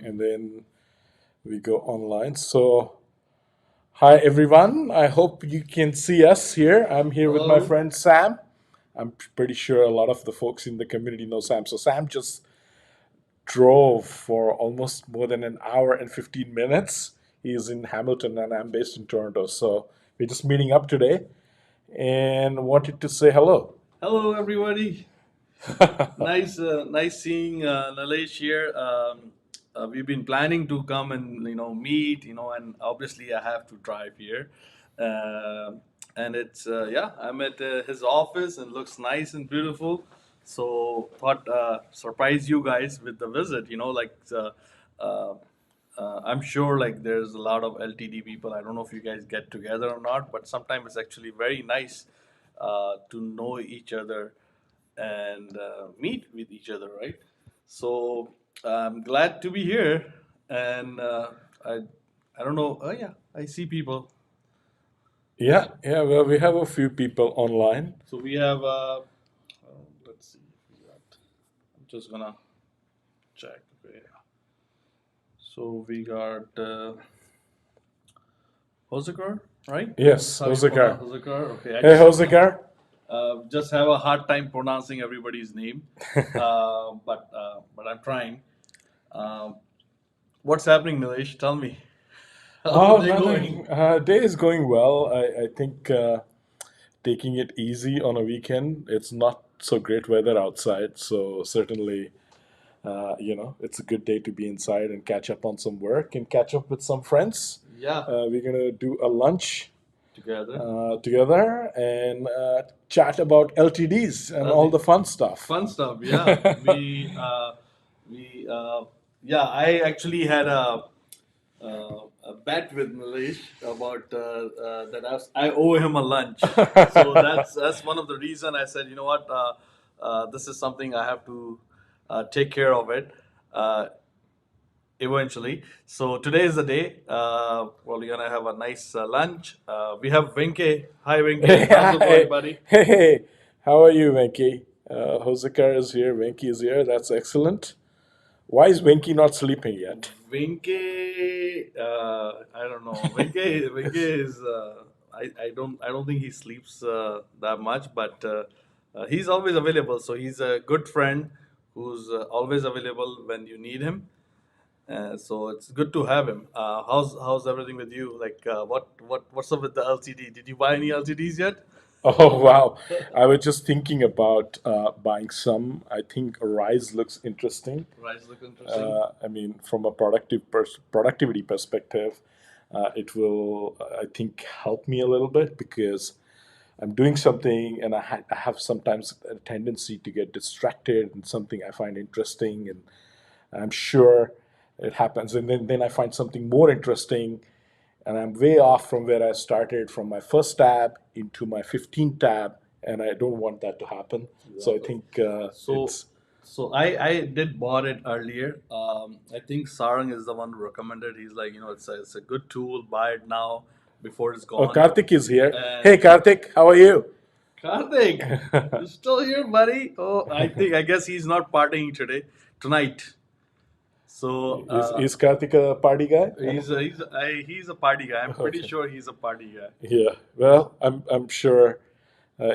and then we go online. So, hi everyone. I hope you can see us here. I'm here with my Hello. friend Sam. I'm pretty sure a lot of the folks in the community know Sam. So, Sam just drove for almost more than an hour and 15 minutes. He's in Hamilton, and I'm based in Toronto. So, we're just meeting up today and wanted to say hello. Hello, everybody. Nice seeing Nalesh here. We've been planning to come and meet, and obviously I have to drive here. Uh, and it's yeah, I'm at his office and looks nice and beautiful. So thought surprise you guys with the visit. Uh, I'm sure like there's a lot of LTD people. I don't know if you guys get together or not, but sometimes it's actually very nice to know each other and meet with each other, right? So I'm glad to be here, and I I don't know. Oh yeah, I see people. Yeah, yeah. Well, we have a few people online. So we have. Let's see. If we got, I'm just gonna check. Okay. So we got Hosakar, right? That's Yes, how you Hozekar. pronounce Hosakar. Okay, I Hey, just Hozekar. just have a hard time pronouncing everybody's name, but I'm trying. Um, what's happening, Nilesh? Tell me. How's the Oh, day going? nothing. Day is going well. I think taking it easy on a weekend. It's not so great weather outside, so certainly, it's a good day to be inside and catch up on some work and catch up with some friends. Yeah, We're gonna do a lunch together. together and chat about LTDs and That's all the the fun stuff. fun stuff. Yeah, we yeah. I actually had a bet with Malish about that I owe him a lunch. So that's one of the reason I said, you know what, this is something I have to take care of it. Uh, eventually. So today is the day. Well, we're gonna have a nice lunch. We have Venke. Hi, Venke. How's it going, Hey, buddy? hey, how are you, Venki? Hozekar is here. Venki is here. That's excellent. Why is Venki not sleeping yet? Venke, I don't know. Venke is. I don't think he sleeps that much, but he's always available. So he's a good friend who's always available when you need him. So it's good to have him. How's everything with you? Like, what's up with the LCD? Did you buy any LCDs yet? Oh, wow. I was just thinking about buying some. I think Rise looks interesting. Rice look interesting. I mean, from a productivity perspective, it will, I think, help me a little bit because I'm doing something and I have sometimes a tendency to get distracted in something I find interesting, and I'm sure it happens. And then I find something more interesting, and I'm way off from where I started from my first tab into my 15th tab, and I don't want that to happen. So I Exactly. think So, so I did bought it earlier. I think Sarang is the one who recommended. He's like, it's a good tool. Buy it now before it's oh, gone. Karthik is here. Hey, And Karthik, how are you? Karthik, you still here, buddy? Oh, I guess he's not partying today, tonight. So Is Karthik a party guy? he's a party guy. I'm pretty Okay. sure he's a party guy. Yeah. Well, I'm sure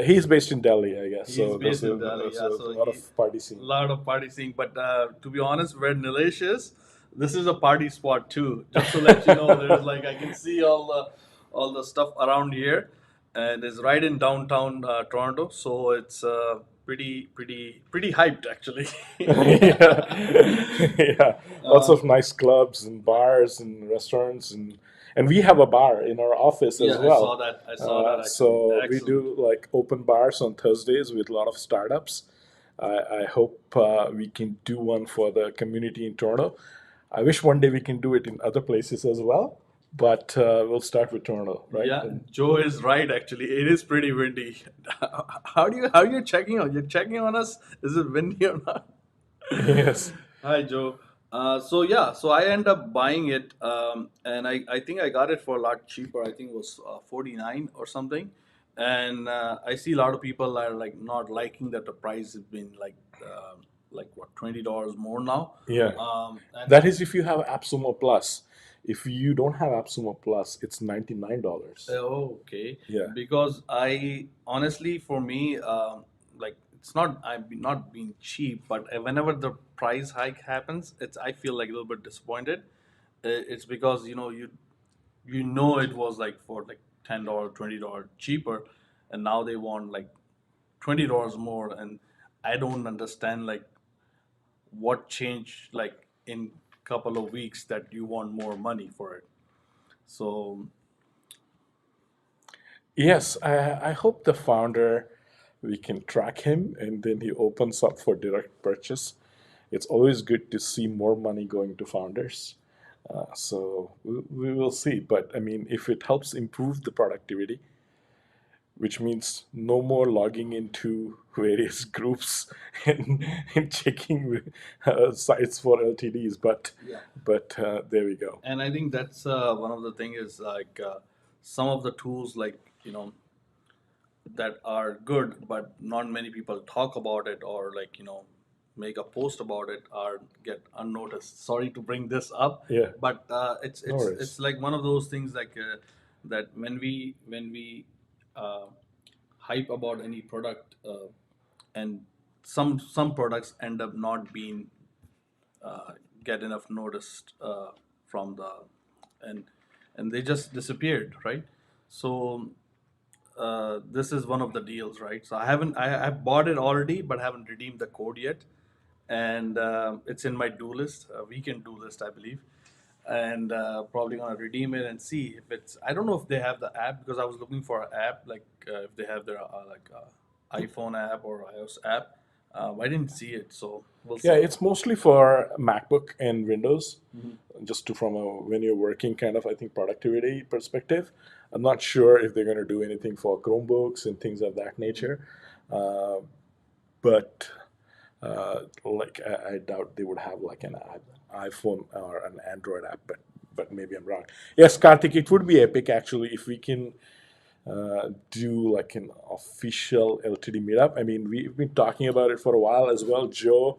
he's based in Delhi, I guess. He's So based in Delhi, there's yeah. a So lot he of party scene. a lot of party scene. But to be honest, where Nilesh is, this is a party spot too. Just to let you know, there's like I can see all the stuff around here, and it's right in downtown Toronto. So it's pretty hyped actually. Yeah, yeah. Lots uh, of nice clubs and bars and restaurants, and we have a bar in our office as yeah, I well. saw that. I saw that actually. So we Excellent. do like open bars on Thursdays with a lot of startups. I hope we can do one for the community in Toronto. I wish one day we can do it in other places as well, but we'll start with Toronto, right? Yeah, Joe is right. Actually, it is pretty windy. How you checking on? You're checking on us? Is it windy or not? Yes. Hi, Joe. So yeah, so I end up buying it, and I think I got it for a lot cheaper. I think it was 49 or something. And I see a lot of people are like not liking that the price has been like like what, $20 more now. Yeah. And That is if you have AppSumo Plus. If you don't have AppSumo Plus, it's $99. Oh, okay. Yeah. Because I honestly, for me, like it's not I've not being cheap, but whenever the price hike happens, it's I feel like a little bit disappointed. It's because you know it was like for like $10, $20 cheaper, and now they want like $20 more, and I don't understand like what changed like in couple of weeks that you want more money for it. So Yes, I hope the founder, we can track him and then he opens up for direct purchase. It's always good to see more money going to founders. So we will see. But I mean, if it helps improve the productivity, which means no more logging into various groups and checking sites for LTDs. yeah. But there we go. And I think that's one of the thing is like some of the tools like that are good, but not many people talk about it or like make a post about it or get unnoticed. Sorry to bring this up, Yeah, but it's no it's worries. it's like one of those things like that when we uh, hype about any product and some products end up not being uh, get enough noticed from the and and they just disappeared, right? So this is one of the deals, right? So I bought it already, but haven't redeemed the code yet, and it's in my do list, weekend do list, I believe, and probably gonna redeem it and see if it's. I don't know if they have the app because I was looking for an app like if they have their iPhone app or iOS app. I didn't see it, so we'll Yeah, see. it's mostly for MacBook and Windows, Mhm. just to from a when you're working kind of I think productivity perspective. I'm not sure if they're going to do anything for Chromebooks and things of that nature, uh, but like I doubt they would have like an iPhone or an Android app. But maybe I'm wrong. Yes, Karthik, it would be epic actually if we can do like an official LTD meetup. I mean, we've been talking about it for a while as well, Joe,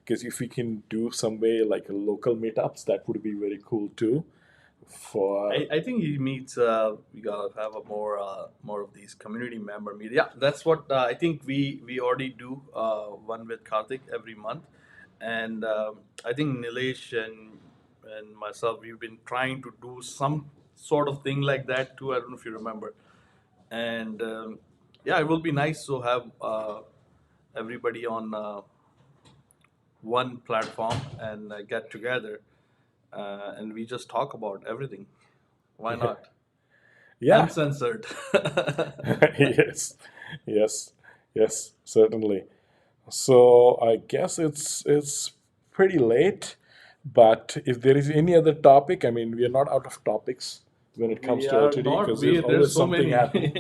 because if we can do some way like a local meetups, that would be very cool too. For I think he meets. We gotta have a more of these community member meet. Yeah, that's what I think we already do one with Karthik every month, and I think Nilesh and myself we've been trying to do some sort of thing like that too. I don't know if you remember, and yeah, it will be nice to have everybody on one platform and get together, and we just talk about everything. Why yeah, not? yeah, Uncensored. yes, yes, yes, certainly. So I guess it's pretty late, but if there is any other topic, I mean, we are not out of topics when it comes We to are LTD not. because there's We there's always so something many. happening.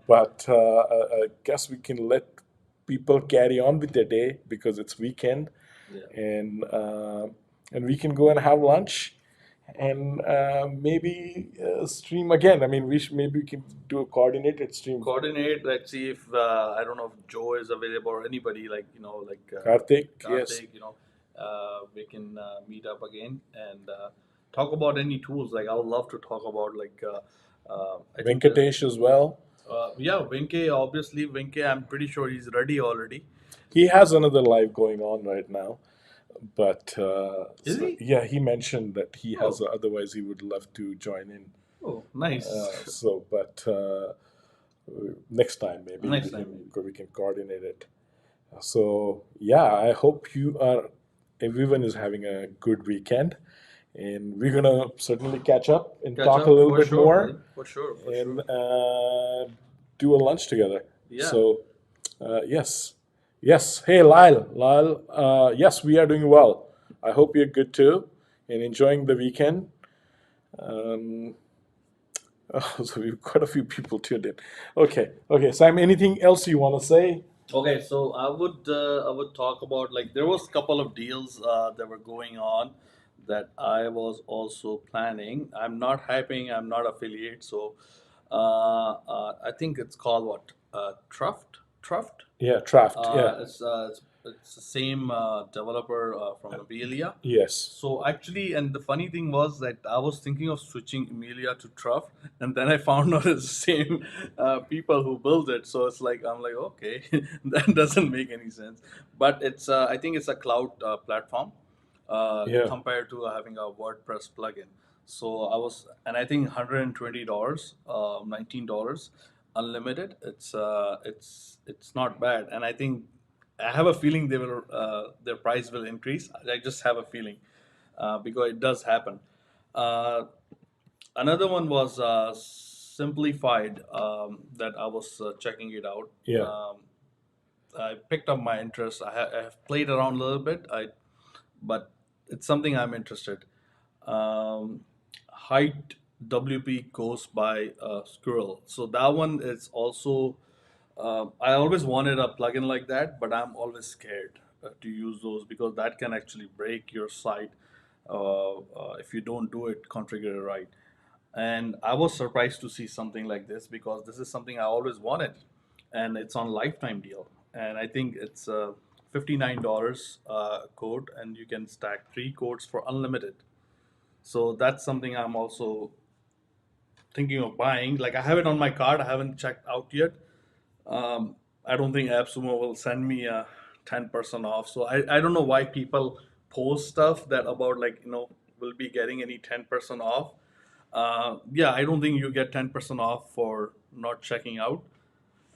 But I guess we can let people carry on with their day because it's weekend, Yeah. and uh, and we can go and have lunch, and maybe stream again. I mean, maybe we can do a coordinated stream. Coordinate. Let's see if I don't know if Joe is available or anybody like like Karthik, yes, Karthik. We can meet up again and talk about any tools. Like I would love to talk about like I think Venkatesh as well. yeah, Venke. Obviously, Venke. I'm pretty sure he's ready already. He has another live going on right now, but Is so he? yeah, he mentioned that he has. Oh, Otherwise, he would love to join in. oh, nice. But next time maybe Next time, maybe. we can coordinate it. So yeah, I hope everyone is having a good weekend, and we're gonna certainly catch up and Catch talk a up little for bit sure, more buddy. For sure, for and sure. do a lunch together. Yeah. So yes, yes. Hey, Lyle. Yes, we are doing well. I hope you're good too and enjoying the weekend. Um, so we've got a few people tuned in. Okay. Sam, anything else you want to say? Okay, so I would talk about like there was a couple of deals that were going on that I was also planning. I'm not hyping. I'm not affiliate. So I think it's called what Truft. Yeah, Traft. Yeah, It's it's the same developer from Amelia. Yes. So actually, and the funny thing was that I was thinking of switching Amelia to Truff, and then I found out it's the same people who built it. So it's like I'm like, okay, that doesn't make any sense. But it's I think it's a cloud platform Yeah. compared to having a WordPress plugin. So I was, and I think $120, $19 unlimited. It's not bad, and I think I have a feeling they will their price will increase. I just have a feeling because it does happen. Uh, Another one was simplified that I was checking it out. Yeah. I picked up my interest. I have played around a little bit. But it's something I'm interested. Height WP goes by Squirrel. So that one is also. I always wanted a plugin like that, but I'm always scared to use those because that can actually break your site if you don't do it configured right. And I was surprised to see something like this because this is something I always wanted, and it's on lifetime deal. And I think it's $59 code, and you can stack three codes for unlimited. So that's something I'm also thinking of buying. Like I have it on my card, I haven't checked out yet. I don't think AppSumo will send me a 10% off. So I don't know why people post stuff that about like will be getting any 10% off. Yeah, I don't think you get 10% off for not checking out.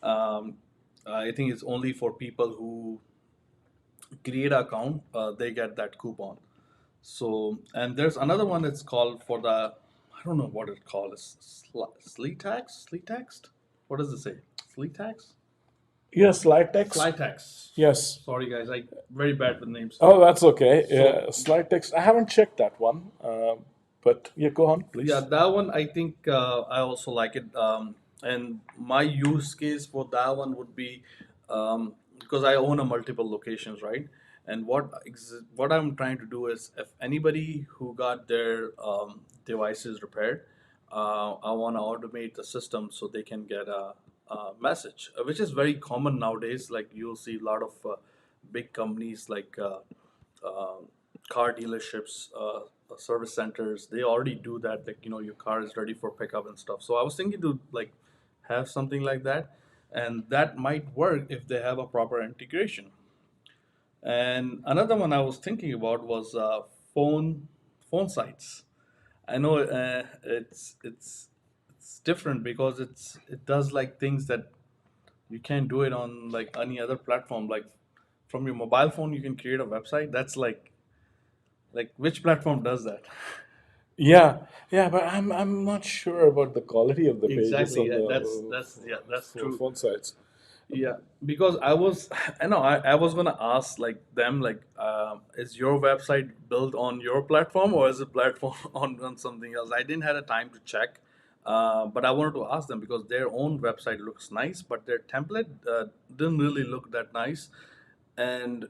Um, I think it's only for people who create an account. They get that coupon. So and there's another one that's called for the I don't know what it's called. It's sleet tax. Sleet taxed. What does it say? Sleet tax. Yes, light Fly text. tax. Yes. Sorry guys, I very bad with names. Oh, that's okay. So Yeah, slide text. I haven't checked that one, but yeah, go on, yeah, please. that one I think I also like it. And my use case for that one would be because I own a multiple locations, right? And what I'm trying to do is if anybody who got their devices repaired, I want to automate the system so they can get a message, which is very common nowadays. Like you'll see a lot of big companies like uh, car dealerships, service centers, they already do that. Like your car is ready for pickup and stuff. So I was thinking to like have something like that, and that might work if they have a proper integration. And another one I was thinking about was phone sites. I know it's different because it does like things that you can't do it on like any other platform. Like from your mobile phone, you can create a website. That's like which platform does that? Yeah, yeah, but I'm not sure about the quality of the pages Exactly. on That's yeah, that's true. phone sites. Yeah, because I was, I know I was gonna ask like them like, is your website built on your platform or is it platform on something else? I didn't have a time to check, but I wanted to ask them because their own website looks nice, but their template didn't really look that nice, and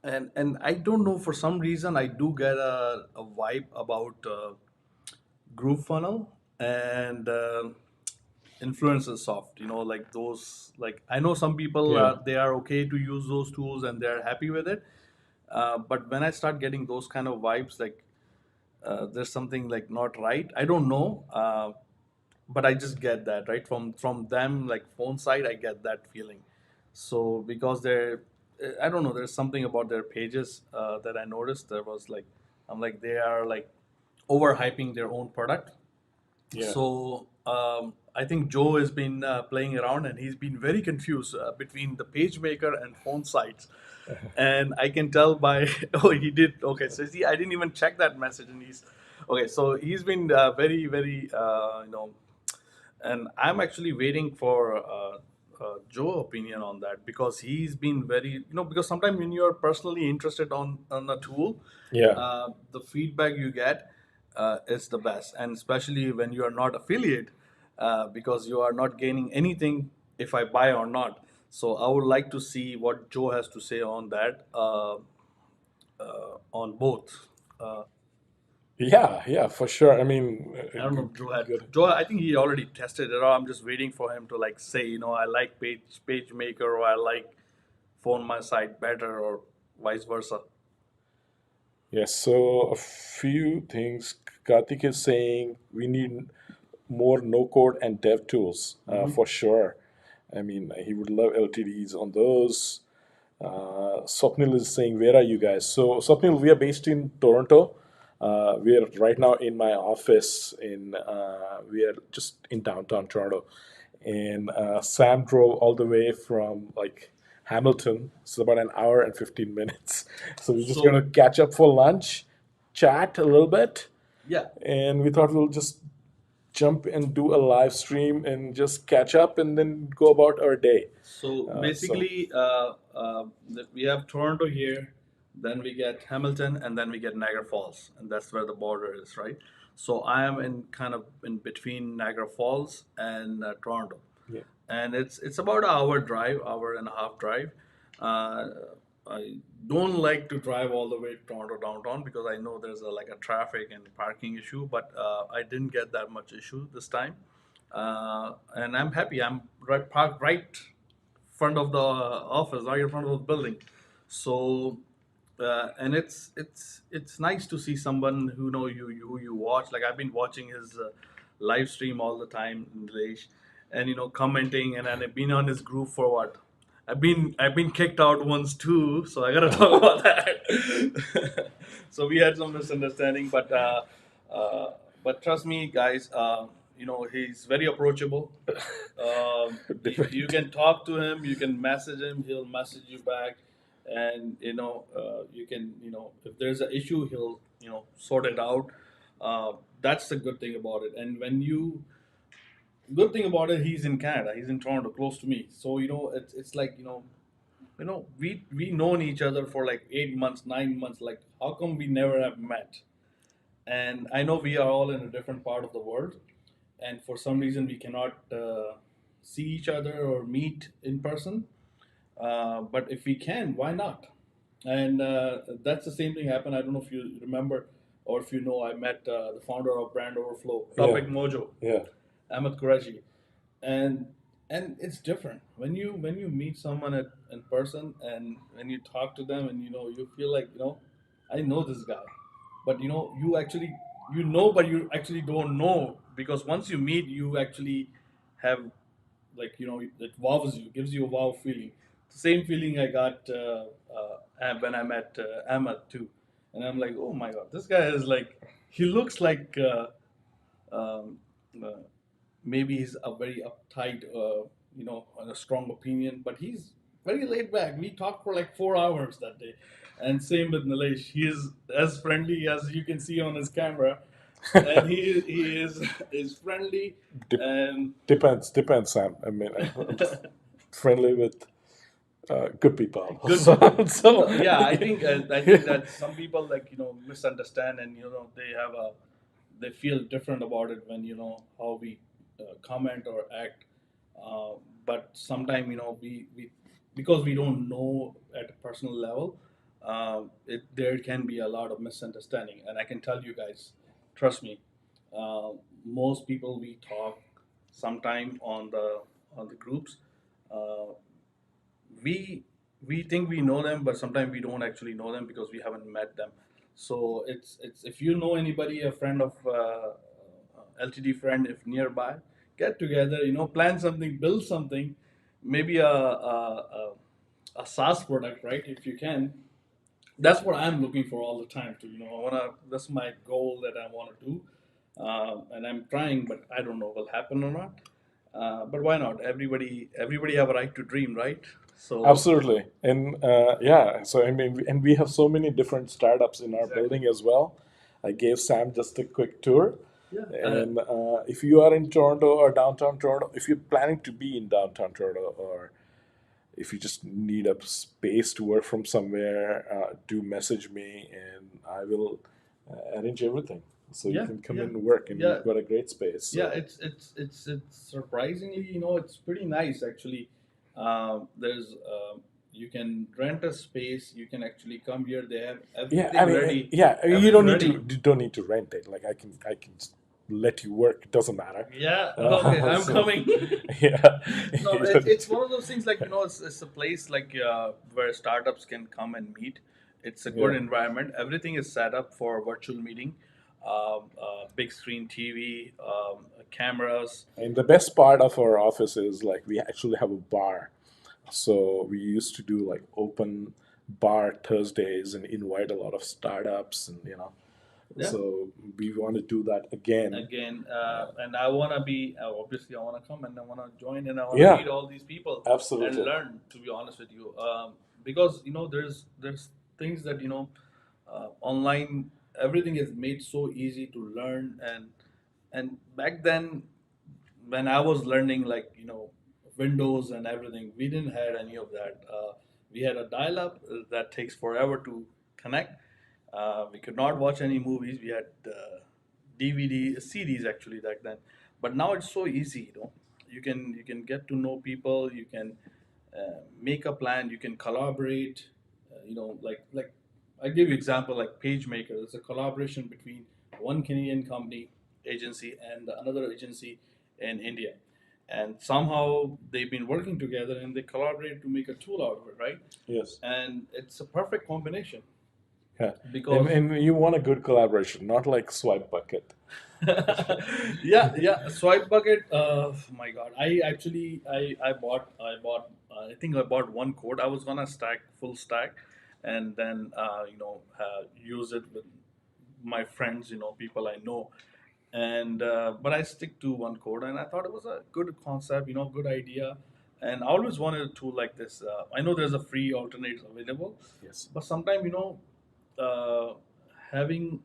and I don't know for some reason I do get a vibe about Groove Funnel and Influencer Soft. Like those. Like I know some people Yeah, they are okay to use those tools and they're happy with it. But when I start getting those kind of vibes, like there's something like not right. I don't know, but I just get that right from them. Like phone side, I get that feeling. So because they're, I don't know. There's something about their pages that I noticed. There was like, I'm like they are like overhyping their own product. yeah. So I think Joe has been playing around and he's been very confused between the PageMaker and phone sites. And I can tell by oh he did okay. So see, I didn't even check that message, and he's okay. So he's been very very and I'm actually waiting for Joe opinion on that because he's been very because sometimes when you're personally interested on a tool, Yeah. the feedback you get is the best, and especially when you are not affiliate, because you are not gaining anything if I buy or not. So I would like to see what Joe has to say on that, on both. Uh, Yeah, yeah, for sure. I mean, I don't know if Joe had good. Joe. I think he already tested it out. I'm just waiting for him to like say, I like PageMaker or I like phone my site better or vice versa. Yes, so a few things. Karthik is saying we need more no code and dev tools for sure. I mean, he would love LTDs on those. Swapnil is saying, where are you guys? So, Swapnil, we are based in Toronto. We are right now in my office we are just in downtown Toronto. And Sam drove all the way from like Hamilton. It's about an hour and 15 minutes. So we're just going So to catch up for lunch, chat a little bit. yeah, And we thought we'll just jump and do a live stream and just catch up and then go about our day. so So basically, we have Toronto here, then we get Hamilton, and then we get Niagara Falls, and that's where the border is, right? So I am in kind of in between Niagara Falls and Toronto, yeah. and it's about an hour drive, hour and a half drive. Uh, I don't like to drive all the way to Toronto downtown because I know there's like a traffic and parking issue, but I didn't get that much issue this time, and I'm happy. I'm right parked right front of the office, right in front of the building. So, and it's nice to see someone who know who you watch. Like I've been watching his live stream all the time, Nilesh, and commenting, and I've been on his group for what. I've been kicked out once too, so I gotta talk about that. So we had some misunderstanding, uh, but trust me, guys. He's very approachable. You can talk to him, you can message him, he'll message you back, and you can if there's an issue, he'll sort it out. That's the good thing about it. And when you good thing about it, he's in Canada, he's in Toronto, close to me. So it's like we known each other for like 8 months, 9 months. Like how come we never have met? And I know we are all in a different part of the world, and for some reason we cannot see each other or meet in person. But if we can, why not? And that's the same thing happened. I don't know if you remember or if you know. I met the founder of Brand Overflow, Yeah. Topic Mojo, Yeah. Ahmed Qureshi, and it's different when you meet someone in person, and when you talk to them, and you feel like I know this guy, but you actually but you actually don't know, because once you meet, you actually have, like, it wows you, gives you a wow feeling. The same feeling I got when I met Ahmed too, and I'm like, oh my god, this guy is like, he looks like um, uh, maybe he's a very uptight, on a strong opinion, but he's very laid back. We talked for like 4 hours that day, and same with Nilesh. He is as friendly as you can see on his camera, and he is friendly Dep- and depends, Sam. I mean, I'm friendly with good people. good. So No, yeah, I think that some people, like, misunderstand, and they have a they feel different about it when how we comment or act. Uh, but sometimes we because we don't know at a personal level, there can be a lot of misunderstanding, and I can tell you guys, trust me, uh, most people we talk sometime on the groups. Uh, we we think we know them, but sometimes we don't actually know them because we haven't met them. So it's if you know anybody, a friend of LTD friend, if nearby, get together, plan something, build something, maybe a SaaS product, right? If you can, that's what I'm looking for all the time. To I wanna That's my goal that I want to do, and I'm trying, but I don't know will happen or not. But why not? Everybody have a right to dream, right? So absolutely, and yeah. So I mean, and we have so many different startups in our exactly. building as well. I gave Sam just a quick tour. Yeah. And if you are in Toronto or downtown Toronto, if you're planning to be in downtown Toronto, or if you just need a space to work from somewhere, do message me and I will arrange everything. So you Yeah, can come yeah, in and work, and yeah, we've got a great space. yeah. So It's surprisingly, it's pretty nice actually. There's You can rent a space. You can actually come here. They have yeah, I everything mean, ready. yeah, Everything ready. you don't need to rent it. Like I can let you work. It doesn't matter. Yeah. Okay. I'm So coming. yeah, No, you don't need it's to. one of those things like it's a place like where startups can come and meet. It's a good Yeah. environment. Everything is set up for virtual meeting. Big screen TV, cameras. And the best part of our office is like we actually have a bar. So we used to do like open bar Thursdays and invite a lot of startups and Yeah. so we want to do that again. Again, and I want to be obviously I want to come and I want to join and I want to Yeah, meet all these people and absolutely. learn. To be honest with you, because there's things that online everything is made so easy to learn and back then when I was learning like Windows and everything, we didn't have any of that. We had a dial-up that takes forever to connect. We could not watch any movies. We had DVD, CDs actually back then, but now it's so easy. You can get to know people. You can make a plan. You can collaborate. Like I give you example like PageMaker. It's a collaboration between one Canadian company agency and another agency in India, and somehow they've been working together and they collaborate to make a tool out of it, right? Yes. And it's a perfect combination Yeah. because And you want a good collaboration, not like swipe bucket. yeah, swipe bucket. My God, I think I bought one code. I was gonna stack full stack, and then use it with my friends, people I know, and but I stick to one code, and I thought it was a good concept, good idea, and I always wanted a tool like this. I know there's a free alternate available, Yes. but sometimes uh, having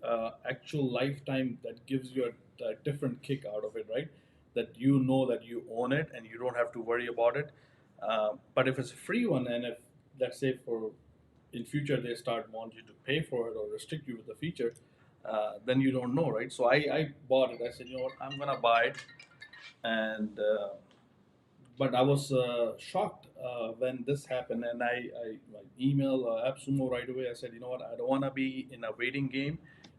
actual lifetime that gives you a different kick out of it, right? That that you own it and you don't have to worry about it. But if it's a free one, and if let's say for in future they start want you to pay for it or restrict you with the feature, then you don't know, right? So I bought it. I said, you know what, I'm gonna buy it, and but I was shocked when this happened, and I emailed AppSumo right away. I said, you know what, I don't want to be in a waiting game.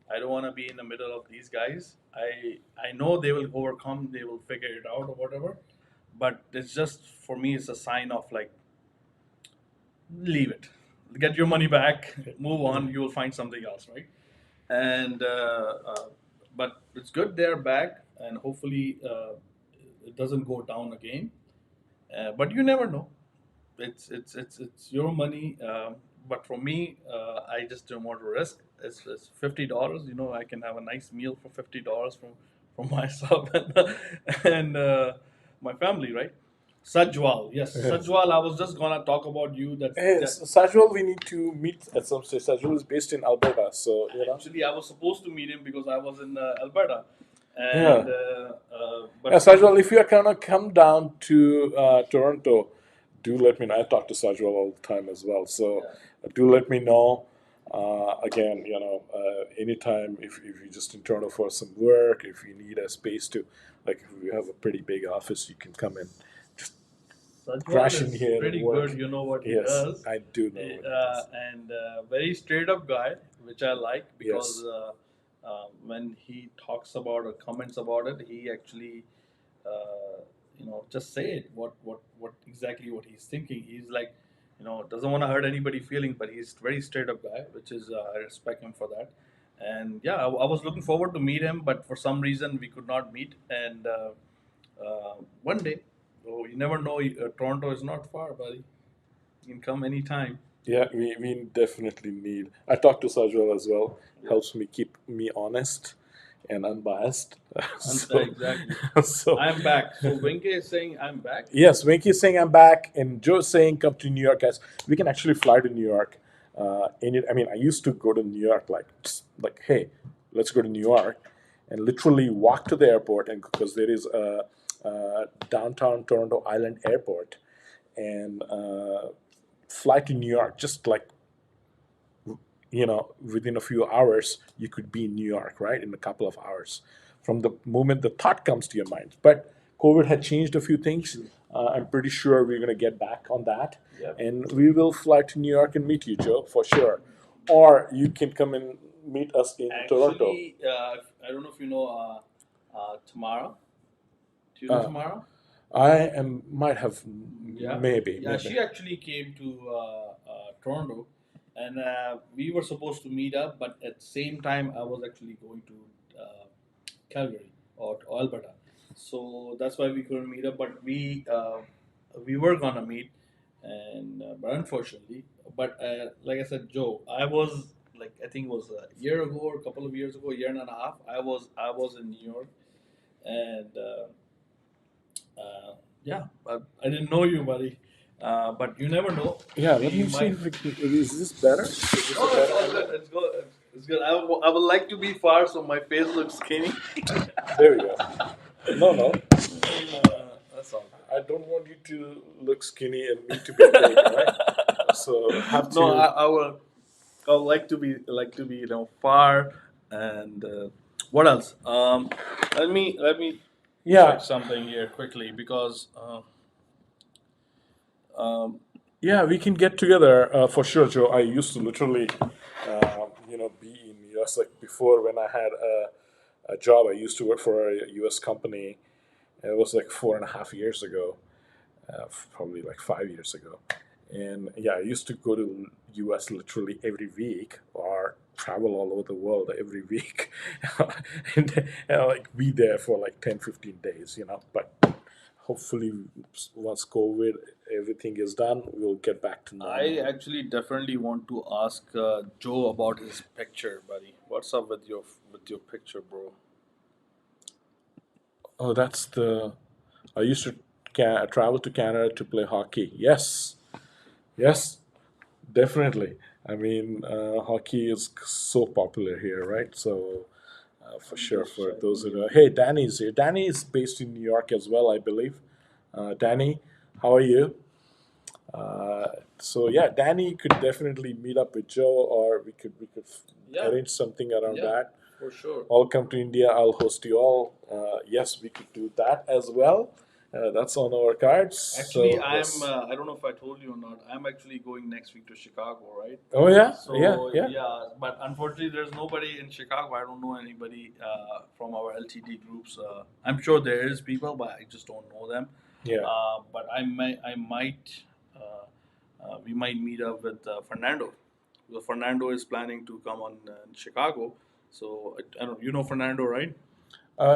I don't want to be in the middle of these guys. I know they will overcome. They will figure it out or whatever. But it's just for me, it's a sign of like leave it, get your money back, move on. You will find something else, right? And but it's good they're back, and hopefully it doesn't go down again. But you never know. It's your money. But for me, I just don't want to risk. It's $50. I can have a nice meal for $50 from myself and my family, right? Sajwal, yes, Yes. Sajwal. I was just gonna talk about you. That Sajwal, we need to meet at some stage. Sajwal is based in Alberta, so actually I was supposed to meet him because I was in Alberta, Yeah. and Yeah, but Sajwal, if you're gonna come down to Toronto, do let me know. I talk to Sajwal all the time as well, so yeah. do let me know. Again, anytime if you're just in Toronto for some work, if you need a space to, like, if you have a pretty big office, you can come in, just Sajwal crash in is here and pretty good. work. You know what he Yes, does, I do know what he does. and very straight up guy, which I like because Yes. when he talks about or comments about it, he actually just say it what exactly what he's thinking. He's like doesn't want to hurt anybody feeling, but he's very straight up guy, which is I respect him for that. And yeah, I was looking forward to meet him, but for some reason we could not meet. And one day, oh, you never know. Toronto is not far, buddy. You can come anytime. Yeah, we definitely need. I talk to Sajwal as well. Yeah. Helps me keep me honest and unbiased. So, Exactly. so I'm back. So Venke is saying I'm back. yes, Venki is saying I'm back, and Joe's saying come to New York, guys. We can actually fly to New York. I mean, I used to go to New York like like, hey, let's go to New York, and literally walk to the airport, and because there is a downtown Toronto Island Airport, and fly to New York, just like within a few hours, you could be in New York, right? In a couple of hours from the moment the thought comes to your mind. But COVID had changed a few things. I'm pretty sure we're going to get back on that. Yep. And we will fly to New York and meet you, Joe, for sure. Or you can come and meet us in Toronto. Actually, I don't know if you know. Tomorrow. Do you know Uh, tomorrow? might have, Yeah, maybe, yeah. maybe. She actually came to Toronto, and we were supposed to meet up, but at the same time, I was actually going to Calgary or to Alberta, so that's why we couldn't meet up. But we were gonna meet, and but unfortunately, but like I said, Joe, I was like I think it was a year ago or a couple of years ago, a year and a half. I was in New York, and yeah, I didn't know you, buddy. But you never know. Yeah, let We me see might. if is this better? Is this a No, it's better all angle? good. It's good. It's good. I would like to be far so my face looks skinny. There we go. No, no. That's all I don't want you to look skinny and me to be big, right? So have good. No, to. I would like to be far and what else? Let me check Yeah, something here quickly because um, yeah, we can get together for sure, Joe. I used to literally, be in US like before when I had a job. I used to work for a US company. It was like 4.5 years ago, probably like 5 years ago. And yeah, I used to go to US literally every week or travel all over the world every week and like be there for like 10, 15 days, But hopefully, once COVID, everything is done, we'll get back to I normal. actually definitely want to ask Joe about his picture, buddy. What's up with your picture, bro? Oh, that's the. I used to travel to Canada to play hockey. Yes, yes, definitely. I mean, hockey is so popular here, right? So, for I'm sure, just for those checking who it. know, hey, Danny's here. Danny is based in New York as well, I believe. Danny, how are you? Uh, so yeah, Danny could definitely meet up with Joe, or we could Yeah, arrange something around yeah, that. for sure. All come to India. I'll host you all. Yes, we could do that as well. That's on our cards. Actually, So I'm. yes. I don't know if I told you or not. I'm actually going next week to Chicago, right? Oh yeah, yeah, So yeah, yeah, but unfortunately, there's nobody in Chicago. I don't know anybody from our LTD groups. I'm sure there is people, but I just don't know them. yeah. But I might, we might meet up with Fernando. Well, Fernando is planning to come on in Chicago. So I don't. You know Fernando, right?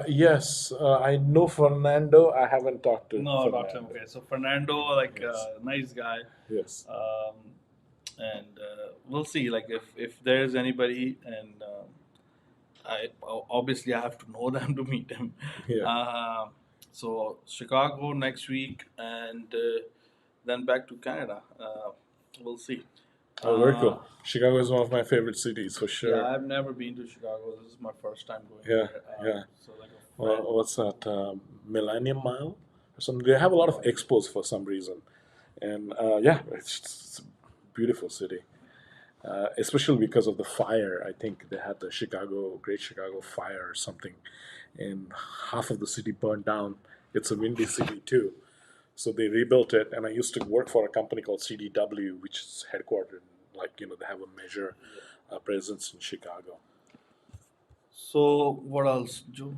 Yes, I know Fernando. I haven't talked to No, not him. Fernando. Okay, so Fernando, like Yes, nice guy. yes, Um, and we'll see like if there is anybody and obviously I have to know them to meet them. yeah. So Chicago next week and then back to Canada. We'll see. Oh, very uh, cool. Chicago is one of my favorite cities for yeah, sure. I've never been to Chicago. This is my first time going Yeah, there. yeah. So like a friend. Well, what's that? Millennium Mile or something. They have a lot of No idea. expos for some reason, and yeah, it's a beautiful city. Especially because of the fire. I think they had the Great Chicago Fire or something, and half of the city burned down. It's a windy city too, so they rebuilt it. And I used to work for a company called CDW, which is headquartered, they have a major presence in Chicago. So what else, Joe?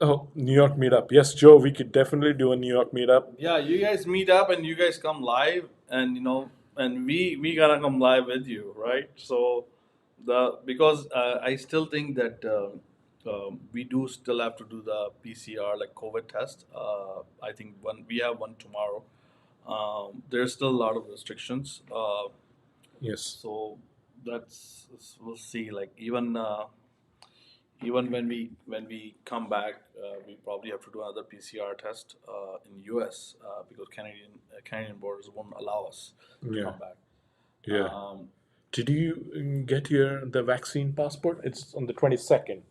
Oh, New York meetup. Yes, Joe, we could definitely do a New York meetup. Yeah, you guys meet up and you guys come live, and and we gotta come live with you, right? So the because I still think that we do still have to do the PCR like COVID test. I think we have one tomorrow. There's still a lot of restrictions. Yes. So that's we'll see. Like even when we come back, we probably have to do another PCR test in US because Canadian borders won't allow us to Yeah. come back. Yeah. Um, Did you get the vaccine passport? It's on the 22nd.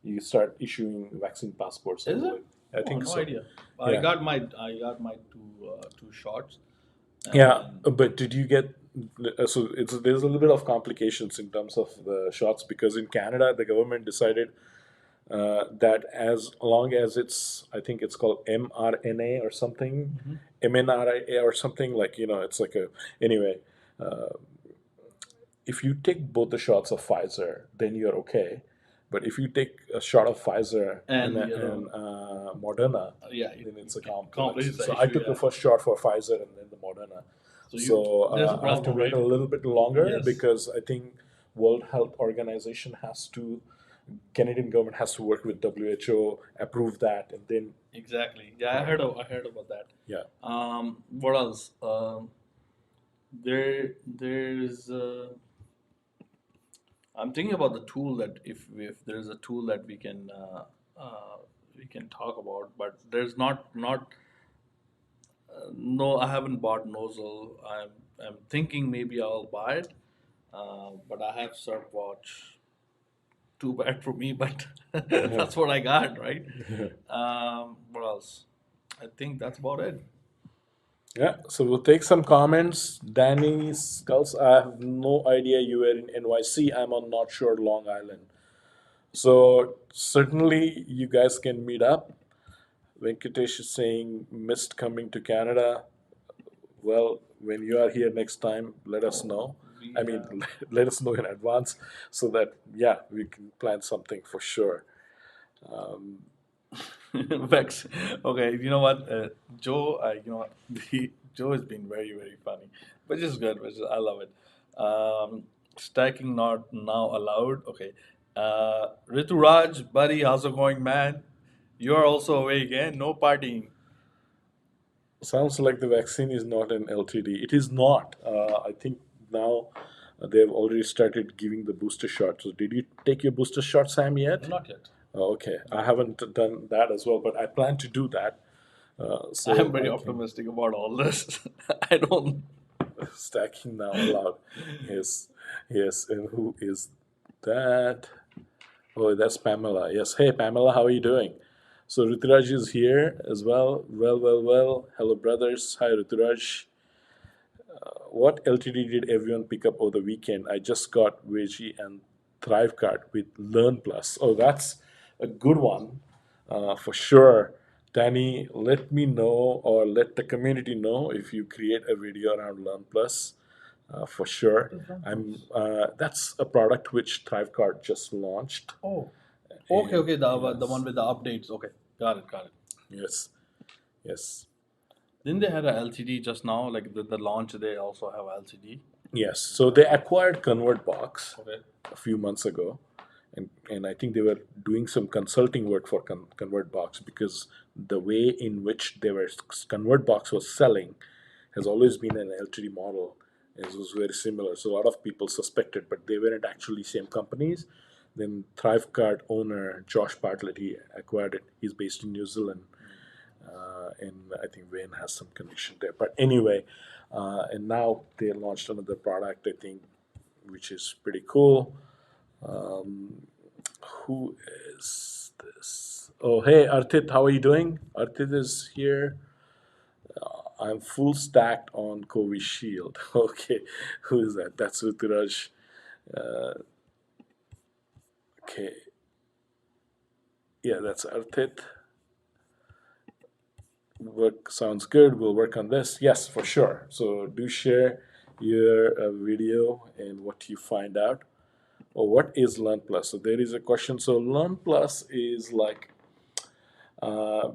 You start issuing vaccine passports, I is it? believe. I Oh, think no so. idea. I Yeah. got my two shots, Yeah, and but did you get so there's a little bit of complications in terms of the shots because in Canada the government decided that as long as it's I think it's called mRNA or something, Mhm. MNRA or something like it's like a anyway. Uh, if you take both the shots of Pfizer, then you're okay. But if you take a shot of Pfizer and, And you know, Moderna, yeah, then it's a complex complex. So I issue. took the Yeah. first shot for Pfizer and then the Moderna. So you So there's a I have to problem, wait right? a little bit longer Yes. because I think World Health Organization has to, Canadian government has to work with WHO, approve that, and then Exactly. Yeah, I heard about that. yeah. What else? There's I'm thinking about the tool that if there's a tool that we can talk about, but there's not no, I haven't bought Nozzle. I'm thinking maybe I'll buy it, but I have Surfwatch. Too bad for me, but that's what I got, right? What else? I think that's about it. Yeah, so we'll take some comments. Danny Skulls, I have no idea you were in NYC. I'm on North Shore, Long Island. So certainly you guys can meet up. Venkatesh is saying missed coming to Canada. Well, when you are here next time, let us know. I We mean, let us know in advance so that, yeah, we can plan something for sure. Um, Vex. Okay, you know what, Joe? You know what? Joe has been very funny, which is good. I love it. Stacking not now allowed. Okay. Rituraj, buddy, how's it going, man? You are also awake, eh? No partying. Sounds like the vaccine is not an LTD. It is not. I think now they've already started giving the booster shot. So, did you take your booster shot, Sam, yet? Not yet. Oh, okay, I haven't done that as well, but I plan to do that. I'm So very I think optimistic about all this. I don't. stacking now allowed. Yes, yes. And who is that? Oh, that's Pamela. Yes. Hey, Pamela, how are you doing? So Rituraj is here as well. Well. Hello, brothers. Hi, Rituraj. What LTD did everyone pick up over the weekend? I just got Veggie and Thrive card with Learn Plus. Oh, that's a good one for sure. Danny, let me know or let the community know if you create a video around Learn Plus for sure. I'm That's a product which Thrivecart just launched. Oh, okay, And okay. The one yes, with the updates. Okay, got it, got it. yes, yes, Then they had a LCD just now, like the launch. They also have LCD. yes. So they acquired ConvertBox Okay. a few months ago, and I think they were doing some consulting work for ConvertBox because the way in which ConvertBox was selling has always been an LTD model. It was very similar. So a lot of people suspected, but they weren't actually same companies. Then Thrivecard owner Josh Bartlett, he acquired it. He's based in New Zealand, and I think Wayne has some connection there. But anyway, and now they launched another product, I think, which is pretty cool. Um, who is this? Oh, hey, Arthit, how are you doing? Arthit is here. I'm full stacked on Covishield. Okay, who is that? That's Ruturaj. Uh, okay, yeah, that's Arthit. Work sounds good. We'll work on this. Yes, for sure. So do share your video and what you find out. Or what is Learn Plus? So there is a question. So Learn Plus is like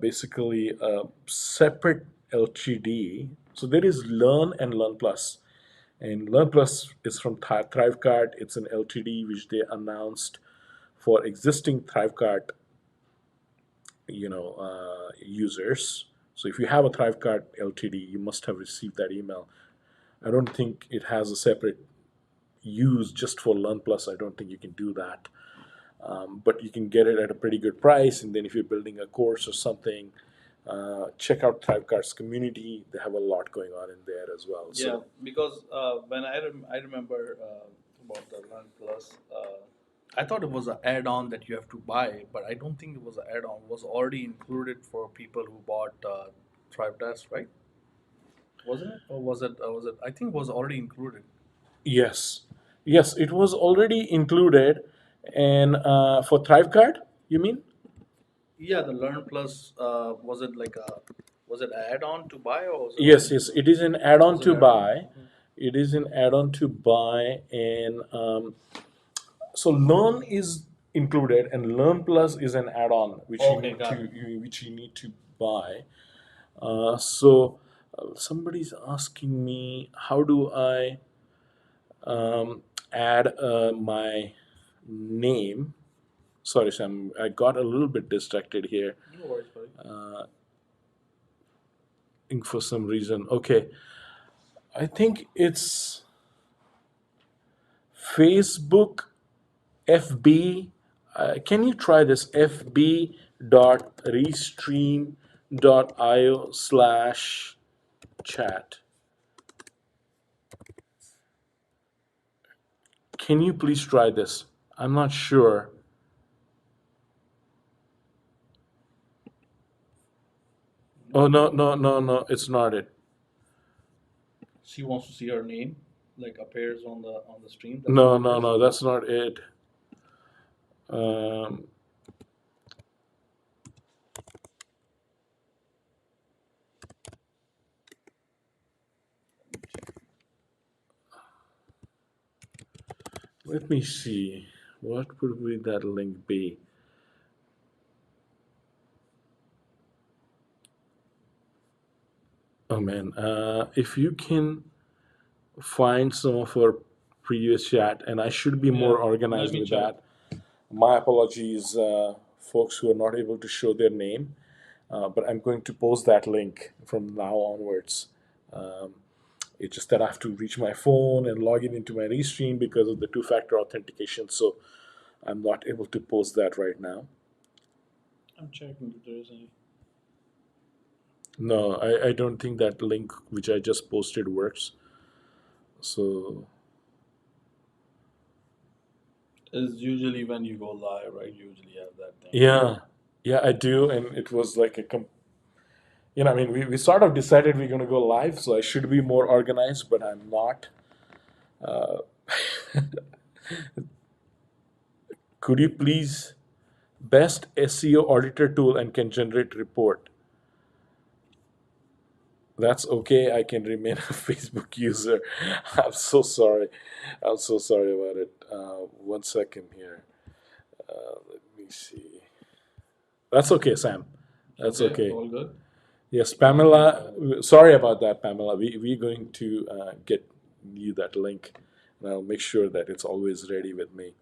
basically a separate LTD. So there is Learn and Learn Plus. And Learn Plus is from Thrivecart. It's an LTD which they announced for existing Thrivecart, users. So if you have a Thrivecart LTD, you must have received that email. I don't think it has a separate use just for Learn Plus. I don't think you can do that. But you can get it at a pretty good price. And then if you're building a course or something, check out Thrivecart's community. They have a lot going on in there as well. Yeah, So because when I remember about the Learn Plus, I thought it was an add-on that you have to buy, but I don't think it was an add-on. It was already included for people who bought Thrive Test, right? Wasn't it? Or was it? Was it? I think it was already included. yes, yes, it was already included. And for Thrivecart, you mean? Yeah, the Learn Plus was it like a was it an add-on to buy or was it Yes, already yes, included? it is an add-on Was it to add-on? buy. It is an add-on to buy, and so Learn is included, and Learn Plus is an add-on which you Okay, need got it. which you need to buy. So somebody's asking me, how do I um, add my name? Sorry, Sam, I got a little bit distracted here No worries, buddy. for some reason. Okay, I think it's Facebook FB. Can you try this? fb.restream.io/chat. Can you please try this? I'm not sure. Oh, no, no, no, no, it's not it. She wants to see her name like appears on the stream. That's No, what it no, is. no, that's not it. Um, Let me see. What would be that link be? Oh man, if you can find some of our previous chat, and I should be more Yeah, let organized me with check. that. My apologies, folks who are not able to show their name, but I'm going to post that link from now onwards. Um, it's just that I have to reach my phone and log in into my Restream because of the two-factor authentication, so I'm not able to post that right now. I'm checking if there is any. No, I don't think that link which I just posted works. So Is usually when you go live, right? You usually have that thing. yeah, yeah, I do, and it was like I mean, we sort of decided we're going to go live, so I should be more organized, but I'm not. Uh, could you please best SEO auditor tool and can generate report? That's okay. I can remain a Facebook user. I'm so sorry. I'm so sorry about it. 1 second here. Let me see. That's okay, Sam. That's Okay, okay. all good. Yes, Um, Pamela. Sorry about that, Pamela. We're going to get you that link, and I'll make sure that it's always ready with me.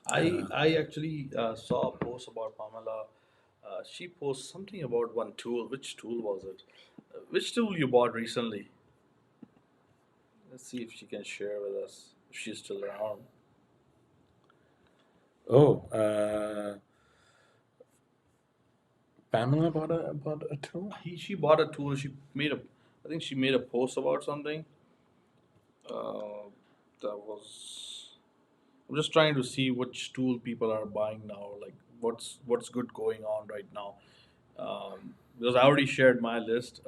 I actually saw a post about Pamela. She posted something about one tool. Which tool was it? Which tool you bought recently? Let's see if she can share with us. If she's still around. Oh, Pamela bought a tool. She bought a tool. She made a. I think she made a post about something. Uh, that was. I'm just trying to see which tool people are buying now. Like what's good going on right now. Because I already shared my list.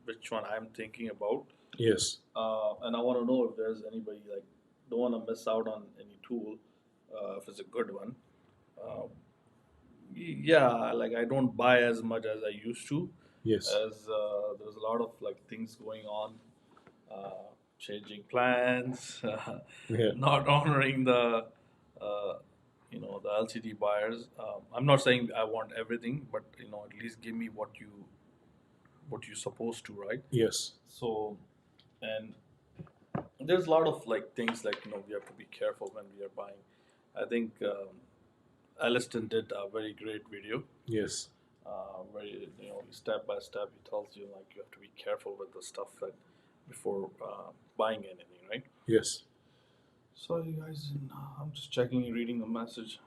Which one I'm thinking about. Yes. And I want to know if there's anybody like don't want to miss out on any tool if it's a good one. Uh, yeah, like I don't buy as much as I used to, Yes. as there's a lot of like things going on, changing plans, Yeah. not honoring the uh, the LCD buyers. I'm not saying I want everything, but at least give me what you're supposed to, right? Yes. So and there's a lot of like things like we have to be careful when we are buying. I think Aliston did a very great video Yes. where step by step he tells you like you have to be careful with the stuff that before buying anything, right? Yes. Sorry guys, I'm just checking, reading the message.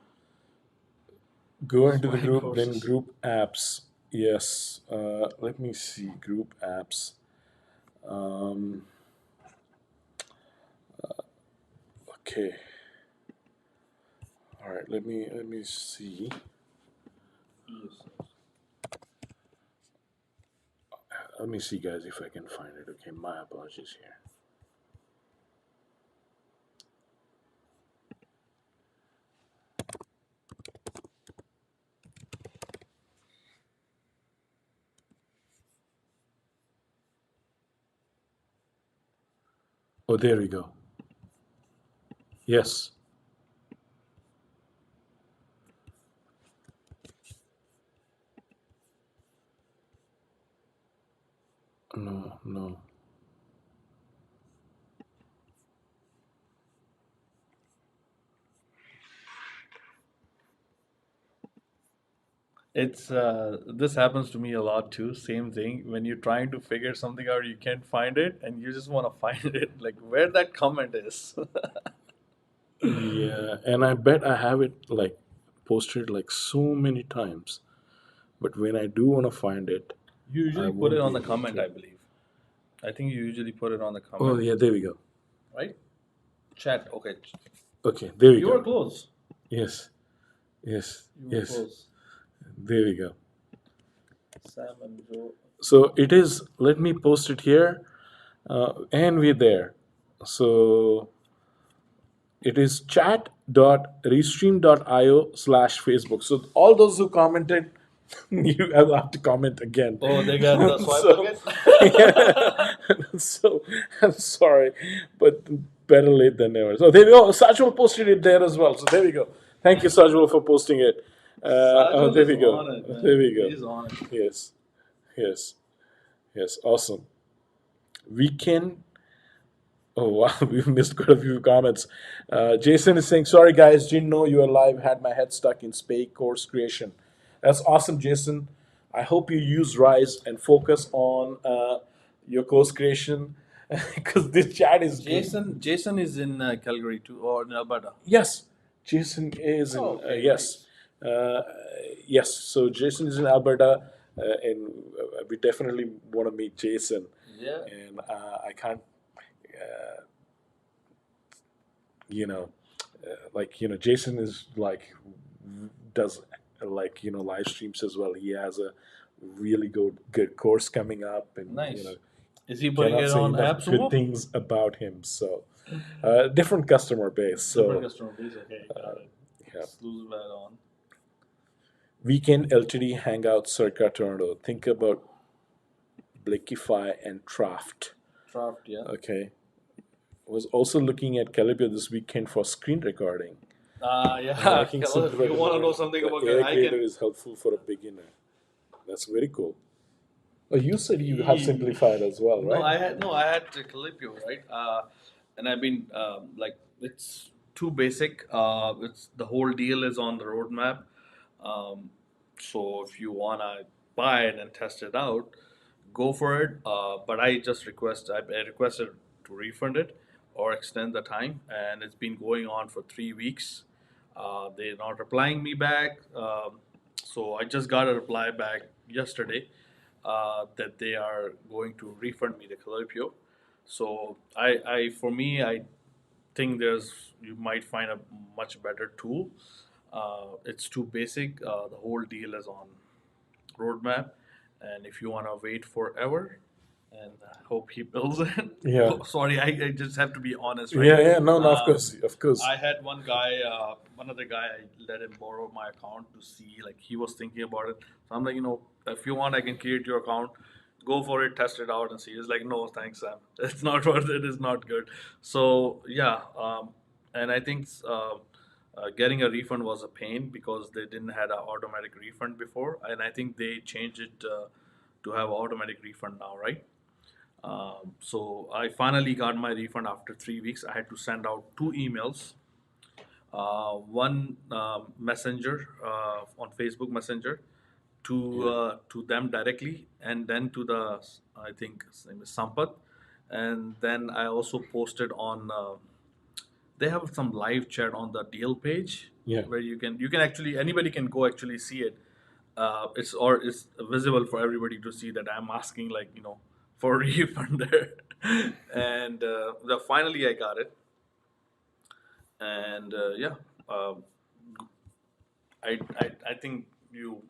Go into the Spy group, then courses. group apps. Yes. Let me see group apps. Um, okay. All right. Let me see. Yes. Let me see, guys, if I can find it. Okay. My apologies here. Oh, there we go. Yes. No, no. It's this happens to me a lot too. Same thing. When you're trying to figure something out, you can't find it, and you just want to find it, like where that comment is. Yeah, and I bet I have it like posted like so many times, but when I do want to find it, You I usually put it won't on be the able comment, to. I believe. I think you usually put it on the Oh, comment, yeah, there we go. right? Chat. Okay. Okay, there we You were go. close. Yes, yes, You were yes, close. there we go. Sam and Joe. So it is, let me post it here, and we're there. So it is chat.restream.io/Facebook. So all those who commented, you have to comment again. Oh, they got the swipe So, again. yeah. So I'm sorry, but better late than never. So there we go. Sajwal posted it there as well. So there we go. Thank you, Sajwal, for posting it. Oh, Sajal there is we go. on it, There man. we go. He's on it. Yes, yes, yes. Awesome. We can. Oh wow, we've missed quite a few comments. Jason is saying, "Sorry guys, didn't know you were live. Had my head stuck in Spay course creation." That's awesome, Jason. I hope you use Rise and focus on your course creation because this chat is good. Jason is in Calgary too, or in Alberta. Yes, Jason is Oh, in. okay, Yes, nice. uh, yes. So Jason is in Alberta, and we definitely want to meet Jason. Yeah. And I can't. You know, like Jason is like does like live streams as well. He has a really good course coming up, and Nice. Is he putting cannot it say on enough good AppSumo? things about him. So different customer base. Different So customer base. Okay, got it. yeah, Exclusive add-on. weekend LTD hangout circa Toronto. Think about Blackify and Traft. Draft, yeah. Okay, was also looking at Calibio this weekend for screen recording. Yeah. Making If simpler you want to know design. something The about AI I can. creator is helpful for a beginner. That's very cool. Oh, you said you have E- simplified as well, No, right? I had Calypio, right? And I've been like it's too basic. It's the whole deal is on the roadmap. Um, so if you wanna buy it and test it out, go for it. But I requested to refund it or extend the time, and it's been going on for 3 weeks. They're not replying me back. So I just got a reply back yesterday that they are going to refund me the Calypio. So for me, I think you might find a much better tool. It's too basic. The whole deal is on roadmap, and if you want to wait forever, and hope he builds it. Yeah. Sorry, I just have to be honest, right? Yeah, yeah. No, no, of Um, course, of course. I had one other guy, I let him borrow my account to see, like, he was thinking about it. So I'm like, if you want, I can create your account. Go for it, test it out, and see. He's like, no, thanks, Sam. It's not worth it. It's not good. So yeah, and I think getting a refund was a pain because they didn't had an automatic refund before, and I think they changed it to have automatic refund now, right? So I finally got my refund after 3 weeks. I had to send out two emails, one messenger on Facebook Messenger Yeah. to them directly, and then to the I think his name is Sampath, and then I also posted on. They have some live chat on the deal page Yeah. where you can actually anybody can go actually see it. It's visible for everybody to see that I'm asking like for a refund there, and finally I got it, and yeah, um, I think you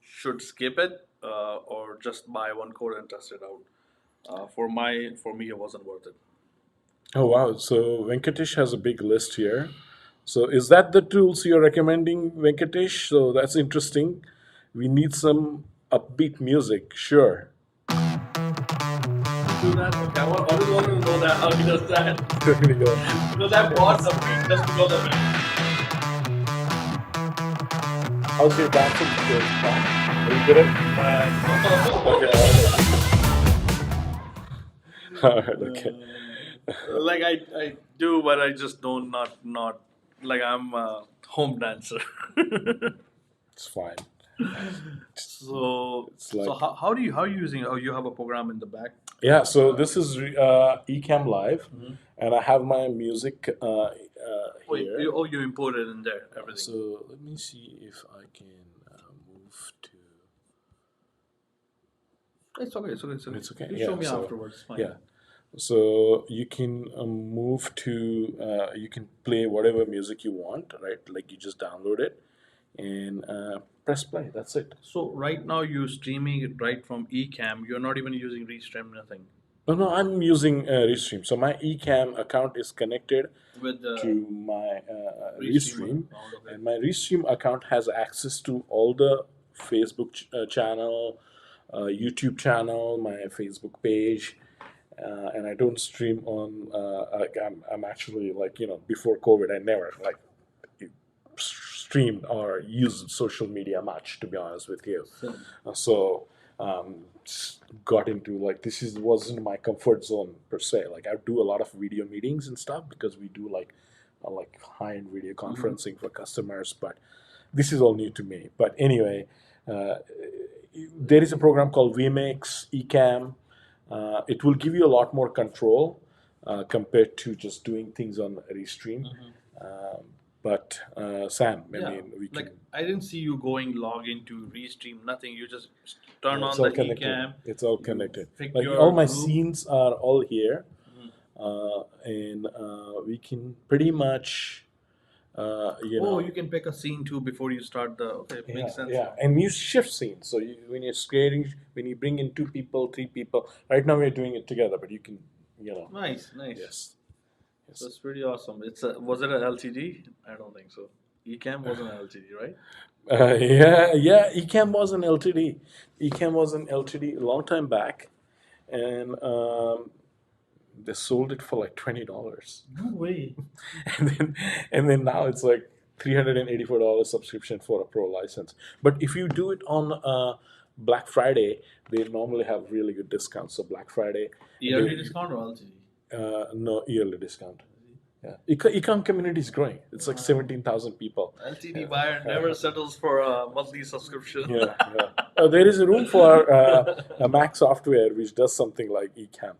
should skip it or just buy one code and test it out. For me, it wasn't worth it. Oh wow. So Venkatesh has a big list here. So is that the tools you're recommending, Venkatesh? So that's interesting. We need some upbeat music, sure. Do that. Okay, I always wanted to know that how he does that There we go. because I bought the beat just because of it. How's your dancing skills, Tom? Are you good at? No. Okay. All right, okay. Like I do, but I just don't not like I'm a home dancer. It's fine. So It's so like, how are you using? Oh, you have a program in the back. yeah, so this is Ecamm Live, Mhm. and I have my music Oh, here. you imported in there everything. So let me see if I can move to. It's okay. It's okay. It's okay. It's okay. You show Yeah. me So afterwards. It's fine. yeah. So you can move to. You can play whatever music you want, right? Like you just download it and press play. That's it. So right now you're streaming it right from Ecamm. You're not even using Restream, nothing. No, no, I'm using Restream. So my Ecamm account is connected With the to my Restream Restream, account, okay. and my Restream account has access to all the Facebook channel, YouTube channel, my Facebook page, and I don't stream on. I'm actually like before COVID, I never like streamed or used social media much, to be honest with you. Same. So got into like this is wasn't my comfort zone per se. Like I do a lot of video meetings and stuff because we do like high end video conferencing for customers, but this is all new to me. But anyway, uh, there is a program called VMix Ecamm. It will give you a lot more control compared to just doing things on Restream. Um, but Sam, I Yeah, mean, we like can. I didn't see you going log into Restream, nothing. You just turn Yeah, it's on the all connected. Ecamm, It's all you connected. pick Like your all my group. scenes are all here, Mhm. and we can pretty much, Oh, you can pick a scene too before you start the. Okay, yeah, makes sense yeah, now. and you shift scenes. So when you're creating, when you bring in two people, three people. Right now we're doing it together, but you can, you know, Nice, nice. yes, yes. That's pretty awesome. Was it an LTD? I don't think so. Ecamm wasn't an LTD, right? Yeah, yeah. Ecamm was an LTD. Ecamm was an LTD a long time back, and they sold it for like $20. No way. and then and then now it's like $384 subscription for a pro license. But if you do it on Black Friday, they normally have really good discounts. So Black Friday, Yearly they discount or LTD? no yearly discount. Yeah, econ community is growing. It's like 17,000 people. LTD buyer Yeah. never settles for a monthly subscription. Yeah, yeah. There is a room for a Mac software which does something like Ecamm,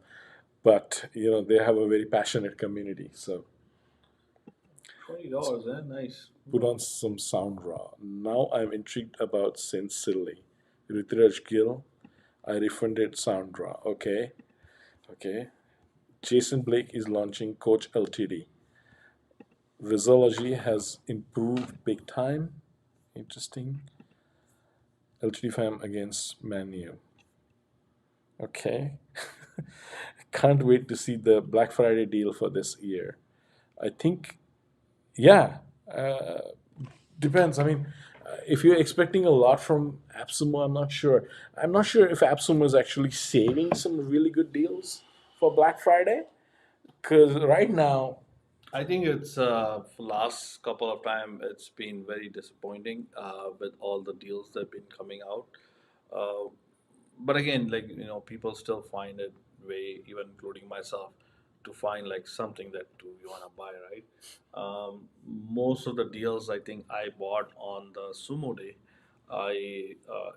but they have a very passionate community. So $20, eh? Nice. put on some sound raw. Now I'm intrigued about Saint Silly. Ritiraj Gill, I refunded sound raw. Okay, okay. Jason Blake is launching Coach Ltd. Visology has improved big time. Interesting. LTD fam against Manu. Okay. Can't wait to see the Black Friday deal for this year. I think, yeah, uh, depends. I mean, if you're expecting a lot from AppSumo, I'm not sure. I'm not sure if AppSumo is actually saving some really good deals for Black Friday. Because right now, I think it's for last couple of time it's been very disappointing with all the deals that have been coming out. Uh, but again, like people still find it way, even including myself, to find like something that you want to buy, right? Most of the deals I think I bought on the Sumo Day, I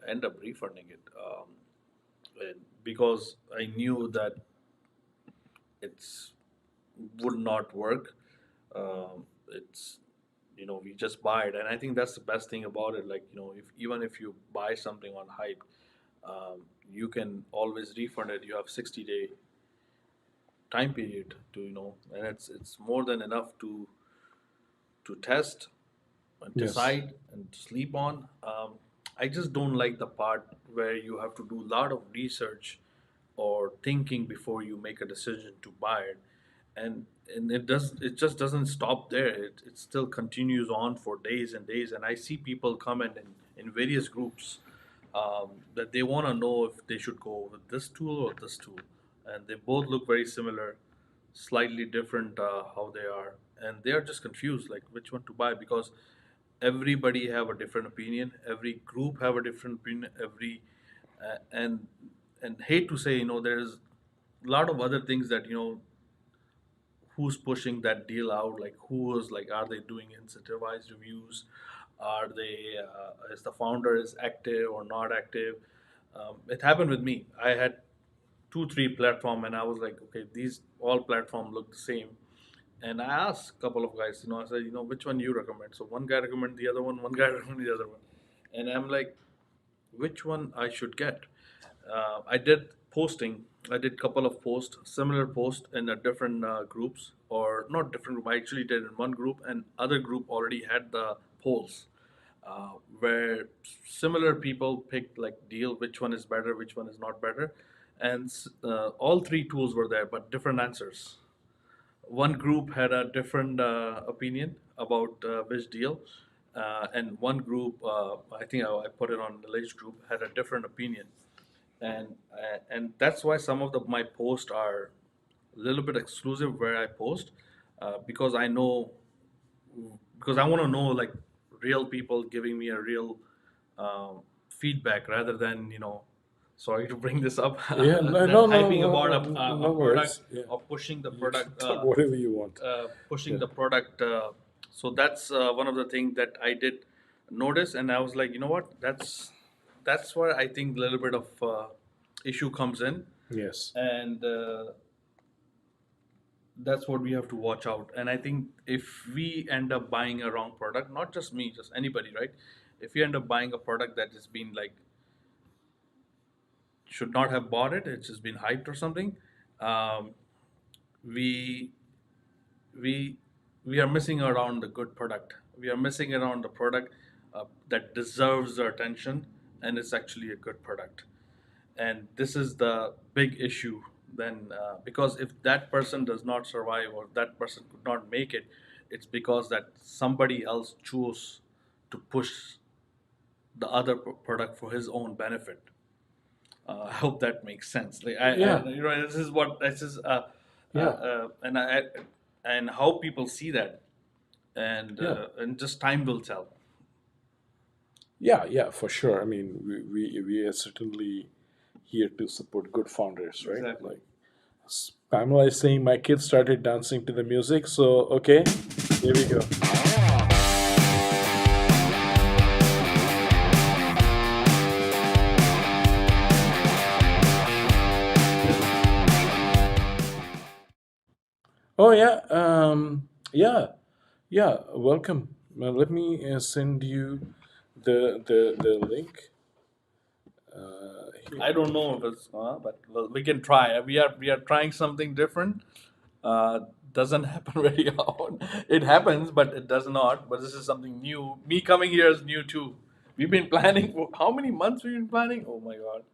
end up refunding it because I knew that it's would not work. It's we just buy it, and I think that's the best thing about it. Like if even if you buy something on hype, you can always refund it. You have 60-day time period to and it's more than enough to test and yes, decide and sleep on. I just don't like the part where you have to do a lot of research or thinking before you make a decision to buy it, and it just doesn't stop there. It still continues on for days and days, and I see people comment in various groups that they want to know if they should go with this tool or this tool, and they both look very similar, slightly different how they are, and they are just confused like which one to buy because everybody have a different opinion, every group have a different opinion, every and hate to say there's a lot of other things that who's pushing that deal out, like who is like, are they doing incentivized reviews, are they is the founder is active or not active. It happened with me. I had two three platform, and I was like, okay, these all platform look the same. And I asked a couple of guys, I said, which one you recommend? So one guy recommended the other one guy recommended the other one, and I'm like, which one I should get. I did posting. I did couple of posts, similar post in a different groups, or not different group. I actually did in one group, and other group already had the polls, where similar people picked like deal which one is better, which one is not better, and all three tools were there, but different answers. One group had a different opinion about which deal, and one group, I think I put it on the village group, had a different opinion, and that's why some of my posts are a little bit exclusive where I post, because I know, because I want to know like real people giving me a real feedback rather than sorry to bring this up, Yeah, no, than no, no, hyping about a no product worries. Yeah, or pushing the you can product, talk whatever you want. pushing Yeah, the product. So that's one of the things that I did notice, and I was like, you know what? That's where I think a little bit of issue comes in, yes, and that's what we have to watch out. And I think if we end up buying a wrong product, not just me, just anybody, right? If you end up buying a product that has been like, should not have bought it, it's just been hyped or something, um, we we we are missing around the good product. We are missing around the product that deserves our attention, and it's actually a good product. And this is the big issue. Then, because if that person does not survive or that person could not make it, it's because that somebody else chose to push the other product for his own benefit. I hope that makes sense. Like yeah, this is what this is, yeah, and how people see that, yeah, and just time will tell. yeah, yeah, for sure. I mean, we are certainly here to support good founders, right? Exactly. Like Pamela is saying, my kids started dancing to the music, so okay, here we go. Oh yeah, yeah, yeah. Welcome. Let me send you the link here. I don't know if it's, but well, we can try. We are trying something different. Uh, doesn't happen very often. It happens, but it does not. But this is something new. Me coming here is new too. We've been planning for how many months? We've been planning. Oh my god.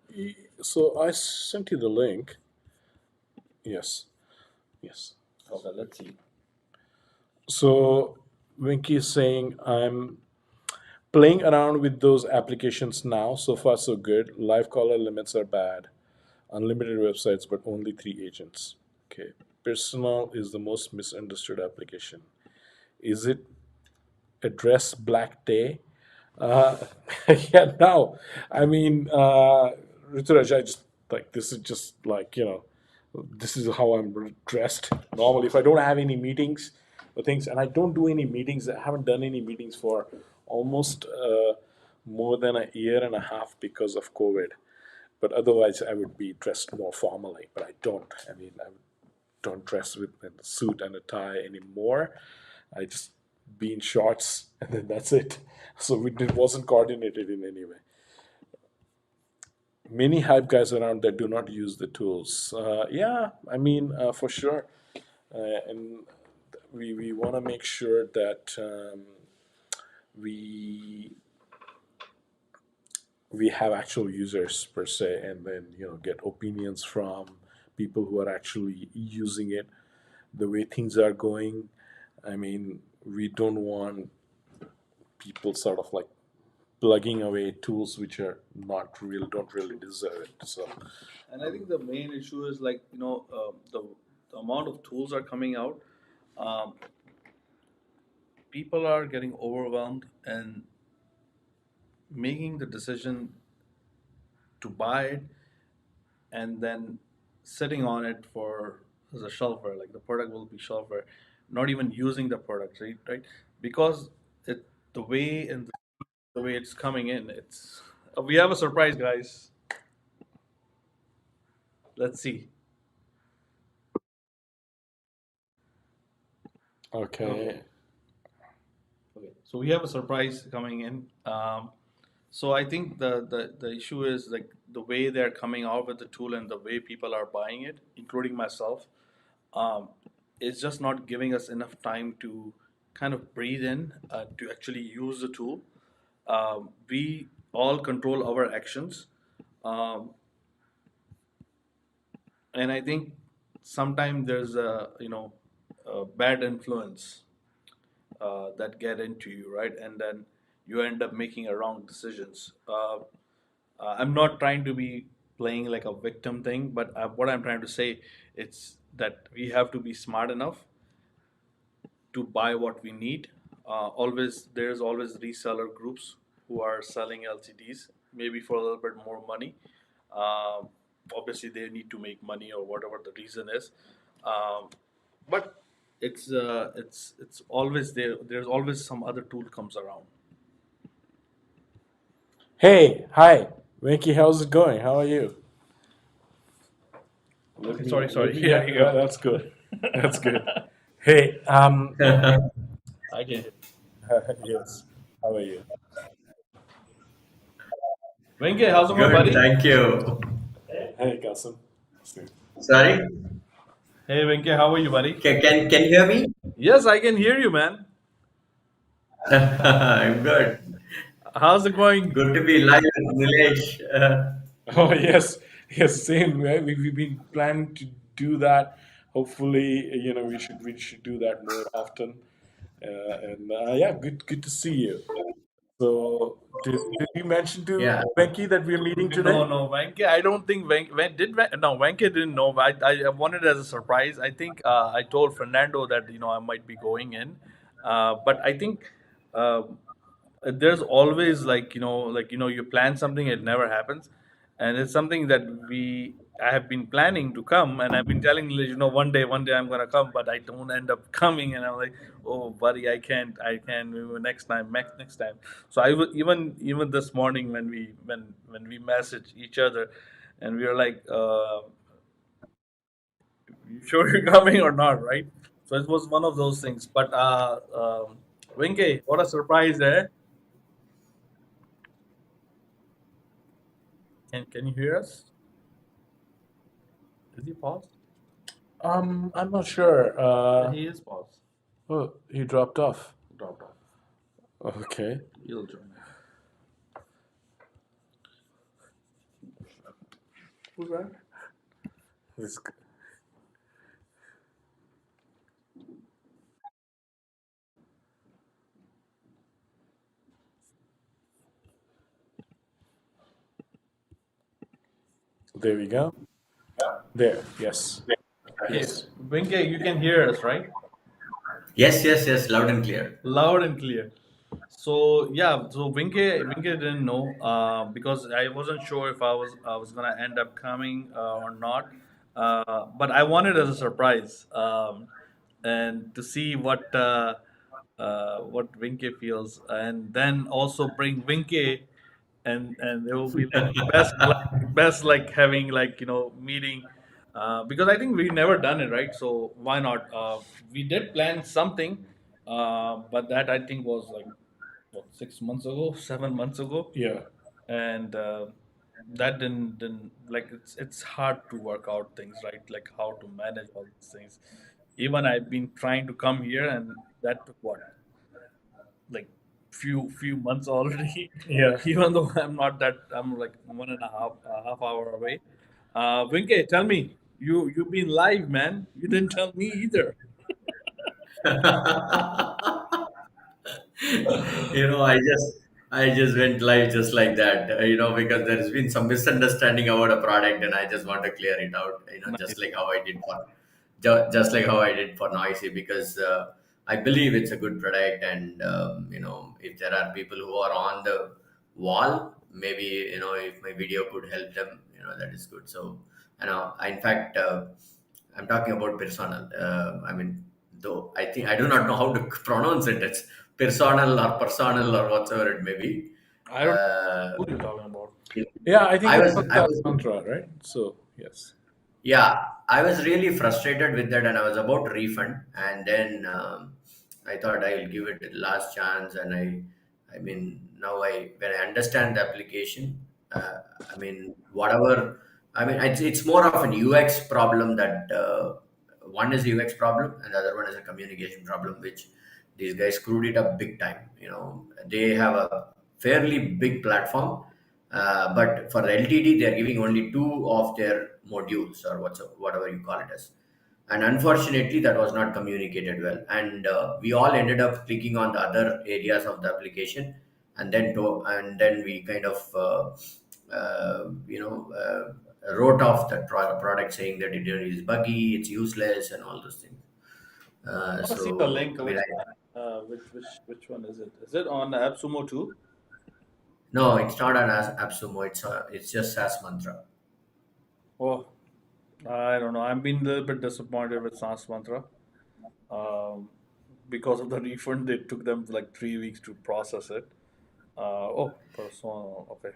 So I sent you the link. Yes, yes. Okay, let's see. So Winky is saying I'm playing around with those applications now. So far, so good. Live caller limits are bad. Unlimited websites, but only 3 agents. Okay. Personal is the most misunderstood application. Is it address black day? Uh, yeah, no. I mean, Rituraj, I just like this is just like, this is how I'm dressed normally. If I don't have any meetings or things, and I don't do any meetings, I haven't done any meetings for almost more than a year and a half because of COVID. But otherwise, I would be dressed more formally. But I don't. I mean, I don't dress with a suit and a tie anymore. I just be in shorts and then that's it. So it wasn't coordinated in any way. Many hype guys around that do not use the tools. Yeah, I mean, for sure. And we want to make sure that we we have actual users per se, and then get opinions from people who are actually using it. The way things are going, I mean, we don't want people sort of like plugging away tools which are not real, don't really deserve it. So And I think the main issue is like, the amount of tools are coming out. Um, People are getting overwhelmed and making the decision to buy it, and then sitting on it for as a shelfer, like the product will be shelfer, not even using the product, right? Right? Because it the way and the way it's coming in, it's we have a surprise, guys. Let's see. Okay. Okay. Okay. So we have a surprise coming in. So I think the issue is like the way they're coming out with the tool and the way people are buying it, including myself, um, is just not giving us enough time to kind of breathe in to actually use the tool. We all control our actions, um, and I think sometimes there's a bad influence that get into you, right? And then you end up making a wrong decisions. I'm not trying to be playing like a victim thing, but what I'm trying to say it's that we have to be smart enough to buy what we need. Always there's always reseller groups who are selling LCDs, maybe for a little bit more money. Um, Obviously, they need to make money or whatever the reason is. Um, but it's always there. There's always some other tool comes around. Hey, hi, Venki. How's it going? How are you? Let Okay, me. sorry, Let sorry. me. Here Yeah, you yeah, go. that's good. That's good. Hey, I can. yes. How are you? Venke, how's it going, Good, buddy? thank you. Hey, Kasim. Sorry, Hey, Venke, how are you, buddy? can you hear me? Yes, I can hear you, man. I'm good. How's it going? Good to be live with Nilesh. Oh yes, yes, same. We've been planning to do that. Hopefully, we should do that more often. And yeah, good to see you. So, did you mention to Yeah, Venki that we're meeting No, today? no, Venke. I don't think no, Venke didn't know. I wanted it as a surprise. I think I told Fernando that I might be going in, but I think uh, there's always you plan something, it never happens, and it's something that we I have been planning to come, and I've been telling Liz, one day I'm gonna come, but I don't end up coming, and I'm like, oh, buddy, I can't. Maybe next time, next time. So I was even this morning when we messaged each other, and we were like, you sure you're coming or not, right? So it was one of those things. But Winke, what a surprise, eh? Can you hear us? Is he paused? I'm not sure. Yeah, he is paused. Oh, he dropped off. Dropped off. Okay. He'll join. Who's that? This- There we go. There. Yes. Okay, Yes. Winke, you can hear us, right? yes, yes, yes, loud and clear. Loud and clear. So yeah, so Winke didn't know because I wasn't sure if I was gonna end up coming or not. But I wanted as a surprise, and to see what Winke feels, and then also bring Winke, and it will be like best like having meeting. Because I think we've never done it, right? So why not? We did plan something, but that I think was like what 6 months ago, 7 months ago, Yeah. and that didn't like it's hard to work out things, right? Like how to manage all these things. Even I've been trying to come here, and that took what like few months already. Yeah. Even though I'm like one and a half hour away. Vinke, tell me, you've been live, man. You didn't tell me either. I just went live just like that, because there's been some misunderstanding about a product, and I just want to clear it out. Just Nice. like how I did for, just like how I did for Noisy, because I believe it's a good product, and if there are people who are on the wall, maybe if my video could help them, that is good. So In fact, I'm talking about personal. I mean, though I think I do not know how to pronounce it. It's personal or personal or whatsoever it may be. I don't Uh, know who you're talking about. Yeah, I think I it's was, a I SaaS was, mantra, right? So yes. yeah, I was really frustrated with that, and I was about to refund, and then I thought I'll give it the last chance, and I mean, now when I understand the application, I mean, whatever, I mean, it's more of an UX problem that one is UX problem, and the other one is a communication problem, which these guys screwed it up big time. They have a fairly big platform, but for the LTD, they're giving only two of their modules or whatever you call it as. And unfortunately, that was not communicated well. And we all ended up clicking on the other areas of the application, and then we kind of wrote off that product, saying that it is buggy, it's useless, and all those things. I want to see the So link. I mean, Which one is it? Is it on AppSumo too? no, it's not an AppSumo. It's just SaaS Mantra. Oh, I don't know. I'm being a little bit disappointed with Sans Mantra. Um, because of the refund, they took them like 3 weeks to process it. Oh, personal. Okay.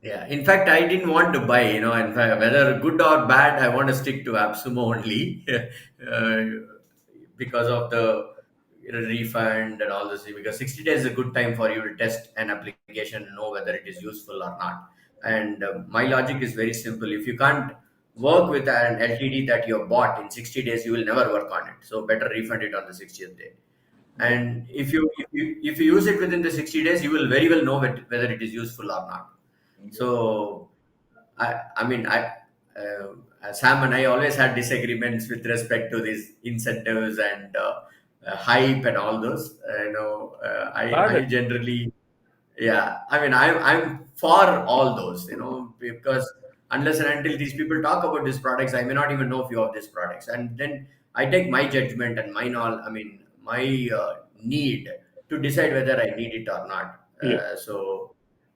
Yeah, in fact, I didn't want to buy, in fact, whether good or bad, I want to stick to AppSumo only because of the refund and all this. Because 60 days is a good time for you to test an application and know whether it is useful or not. And my logic is very simple. If you can't work with an LTD that you have bought in 60 days, you will never work on it. So better refund it on the 60th day. Yep. And if you use it within the 60 days, you will very well know whether it is useful or not. Yep. So I mean, Sam and I always had disagreements with respect to these incentives and hype and all those. Glad I generally, yeah, I mean, I'm for all those, because unless and until these people talk about these products, I may not even know few of these products, and then I take my judgment and my need to decide whether I need it or not. Yeah. So,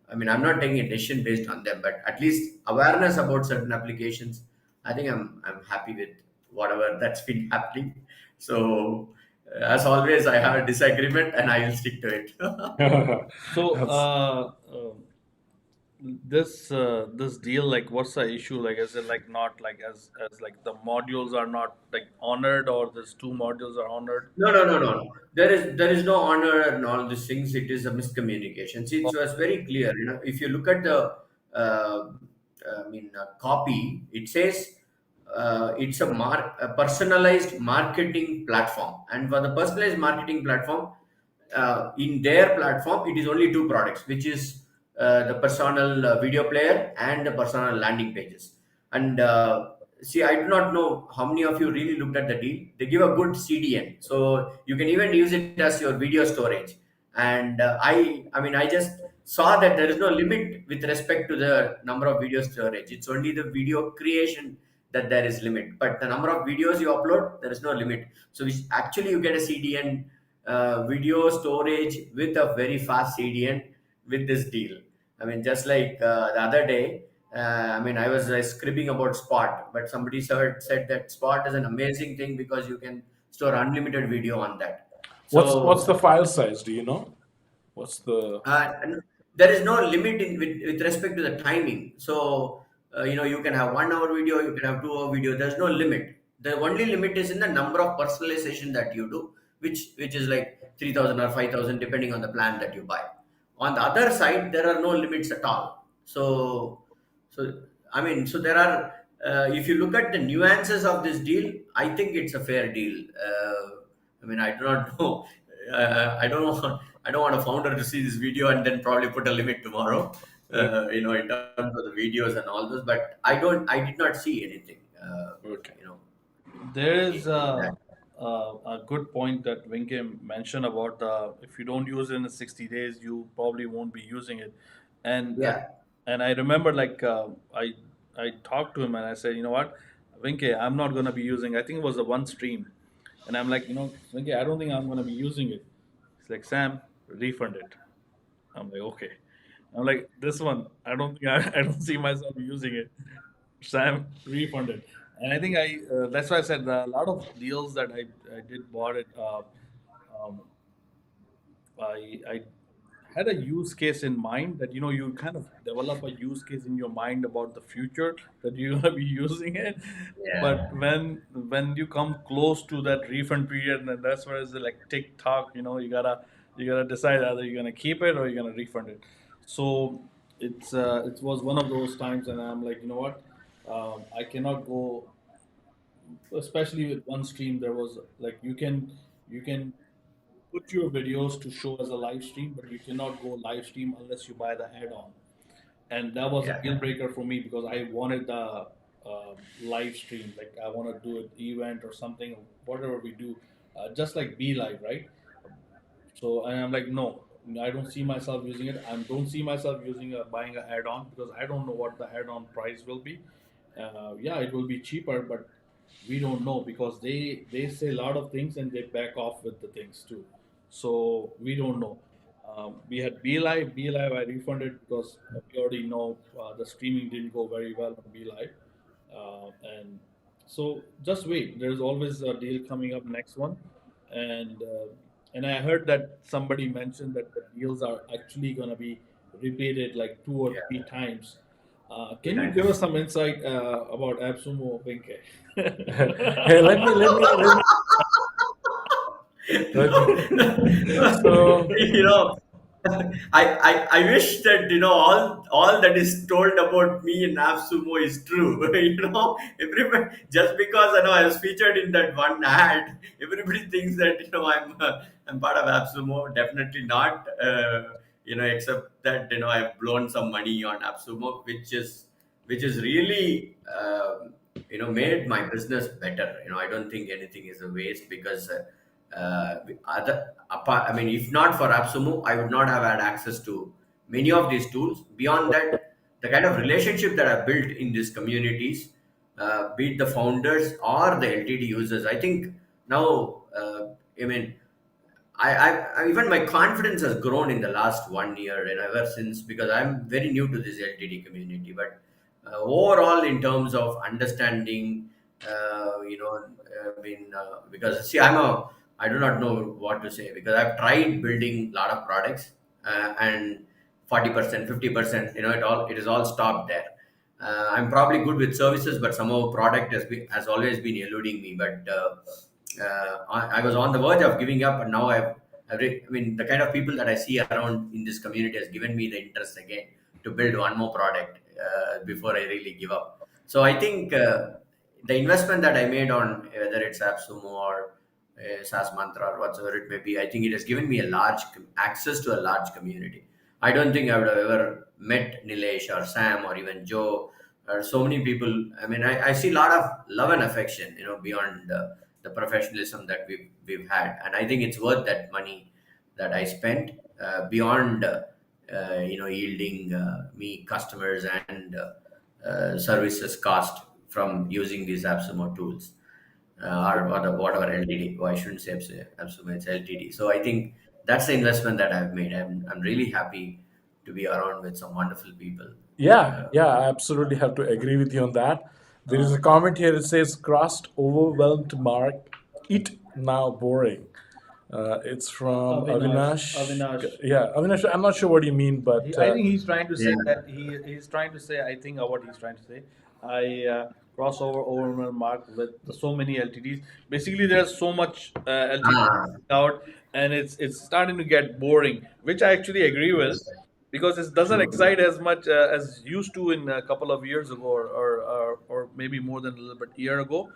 I mean, I'm not taking a decision based on them, but at least awareness about certain applications. I think I'm happy with whatever that's been happening. So, as always, I have a disagreement, and I will stick to it. So, That's this deal, like, what's the issue? Like, is it like not like as like the modules are not like honored, or these two modules are honored? No, no, no, no, no. There is no honor and all these things. It is a miscommunication. See, Oh, it was very clear. If you look at the, copy, it says it's a personalized marketing platform, and for the personalized marketing platform, in their platform, it is only two products, which is the personal video player and the personal landing pages. And see, I do not know how many of you really looked at the deal. They give a good CDN, so you can even use it as your video storage. And I just saw that there is no limit with respect to the number of video storage. It's only the video creation that there is limit, but the number of videos you upload, there is no limit. So which actually you get a CDN, video storage with a very fast CDN with this deal. I mean, just like the other day, I was scribbling about Spot, but somebody said that Spot is an amazing thing because you can store unlimited video on that. what's the So file size? Do you know? What's the and there is no limit with respect to the timing. So you can have 1 hour video, you can have 2 hour video. There's no limit. The only limit is in the number of personalization that you do, which is like 3,000 or 5,000 depending on the plan that you buy. On the other side, there are no limits at all. So there are. If you look at the nuances of this deal, I think it's a fair deal. I do not know. I don't know. I don't want a founder to see this video and then probably put a limit tomorrow, okay? in terms of the videos and all those. But I did not see anything, Okay. you know, there is in that. a good point that Vinke mentioned about the if you don't use it in the 60 days, you probably won't be using it. And Yeah, I remember like I talked to him and I said, you know what, Vinke, I'm not gonna be using. I think it was the one stream, and I'm like, Vinke, I don't think I'm gonna be using it. He's like, Sam, refund it. I'm like, okay. I'm like, this one, I don't think I don't see myself using it. Sam refunded. And I think that's why I said a lot of deals that I did bought it. Um, I had a use case in mind that you kind of develop a use case in your mind about the future that you're gonna be using it. But Yeah, when you come close to that refund period, and that's where it's like tick tock. You gotta decide either you're gonna keep it or you're gonna refund it. So it was one of those times, and I'm like, you know what, I cannot go, especially with one stream. There was like you can put your videos to show as a live stream, but you cannot go live stream unless you buy the add-on. And that was a yeah, deal breaker for me because I wanted the live stream. Like I want to do an event or something, whatever we do, just like Be Live, right? So and I'm like, no, I don't see myself using it. I don't see myself using buying an add-on because I don't know what the add-on price will be. Yeah, it will be cheaper, but we don't know because they say a lot of things and they back off with the things too. So we don't know. We had Be Live. Be Live I refunded because we already know the streaming didn't go very well on Be Live. And so just wait. There's always a deal coming up next one, and I heard that somebody mentioned that the deals are actually going to be repeated like two or three yeah. times. Two Can you give times. us some insight about AppSumo, Vinke? Hey, let me. So you know, I wish that all that is told about me in AppSumo is true. Everybody, just because I was featured in that one ad, everybody thinks that I'm part of AppSumo. Definitely not. Except that I've blown some money on AppSumo, which is really made my business better. I don't think anything is a waste because. Other apart, I mean, if not for AppSumo, I would not have had access to many of these tools. Beyond that, the kind of relationship that I've built in these communities, be it the founders or the LTD users, I think now, I mean, even my confidence has grown in the last 1 year and ever since, because I'm very new to this LTD community. But overall, in terms of understanding, because see, I do not know what to say because I've tried building a lot of products, and 40%, 50%, it is all stopped there. I'm probably good with services, but somehow product has always been eluding me. But I was on the verge of giving up, and now I mean, the kind of people that I see around in this community has given me the interest again to build one more product before I really give up. So I think the investment that I made on whether it's AppSumo or SAS Mantra or whatsoever it may be, I think it has given me a large access to a large community. I don't think I would have ever met Nilesh or Sam or even Joe or so many people. I mean, I see a lot of love and affection, beyond the professionalism that we've had, and I think it's worth that money that I spent, beyond yielding me customers and services cost from using these AppSumo tools, or whatever LTD. Oh, I shouldn't say AppSumo, it's LTD. So I think that's the investment that I've made. I'm really happy to be around with some wonderful people. yeah, Uh, yeah, I absolutely have to agree with you on that. There is Uh, a comment here. It says crossed overwhelmed mark. It now boring. It's from Avinash. Avinash. Yeah, Avinash. I'm not sure what you mean, but I think he's trying to say yeah. that he's trying to say. I think what he's trying to say. I crossover over my mark with so many LTDs. Basically, there's so much LTD Ah, out, and it's starting to get boring, which I actually agree with, yes. because it doesn't True, true. excite as much as used to in a couple of years ago, or maybe more than a little bit year ago.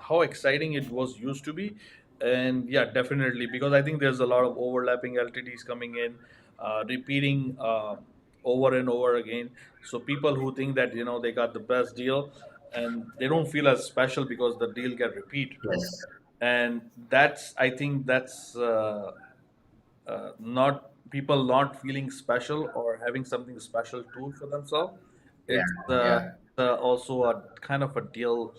How exciting it was used to be, and yeah, definitely, because I think there's a lot of overlapping LTDs coming in, repeating over and over again. So people who think that they got the best deal, and they don't feel as special because the deal get repeat, Yes. and that's I think that's not people not feeling special or having something special tool for themselves. Yeah. It's Yeah. also a kind of a deal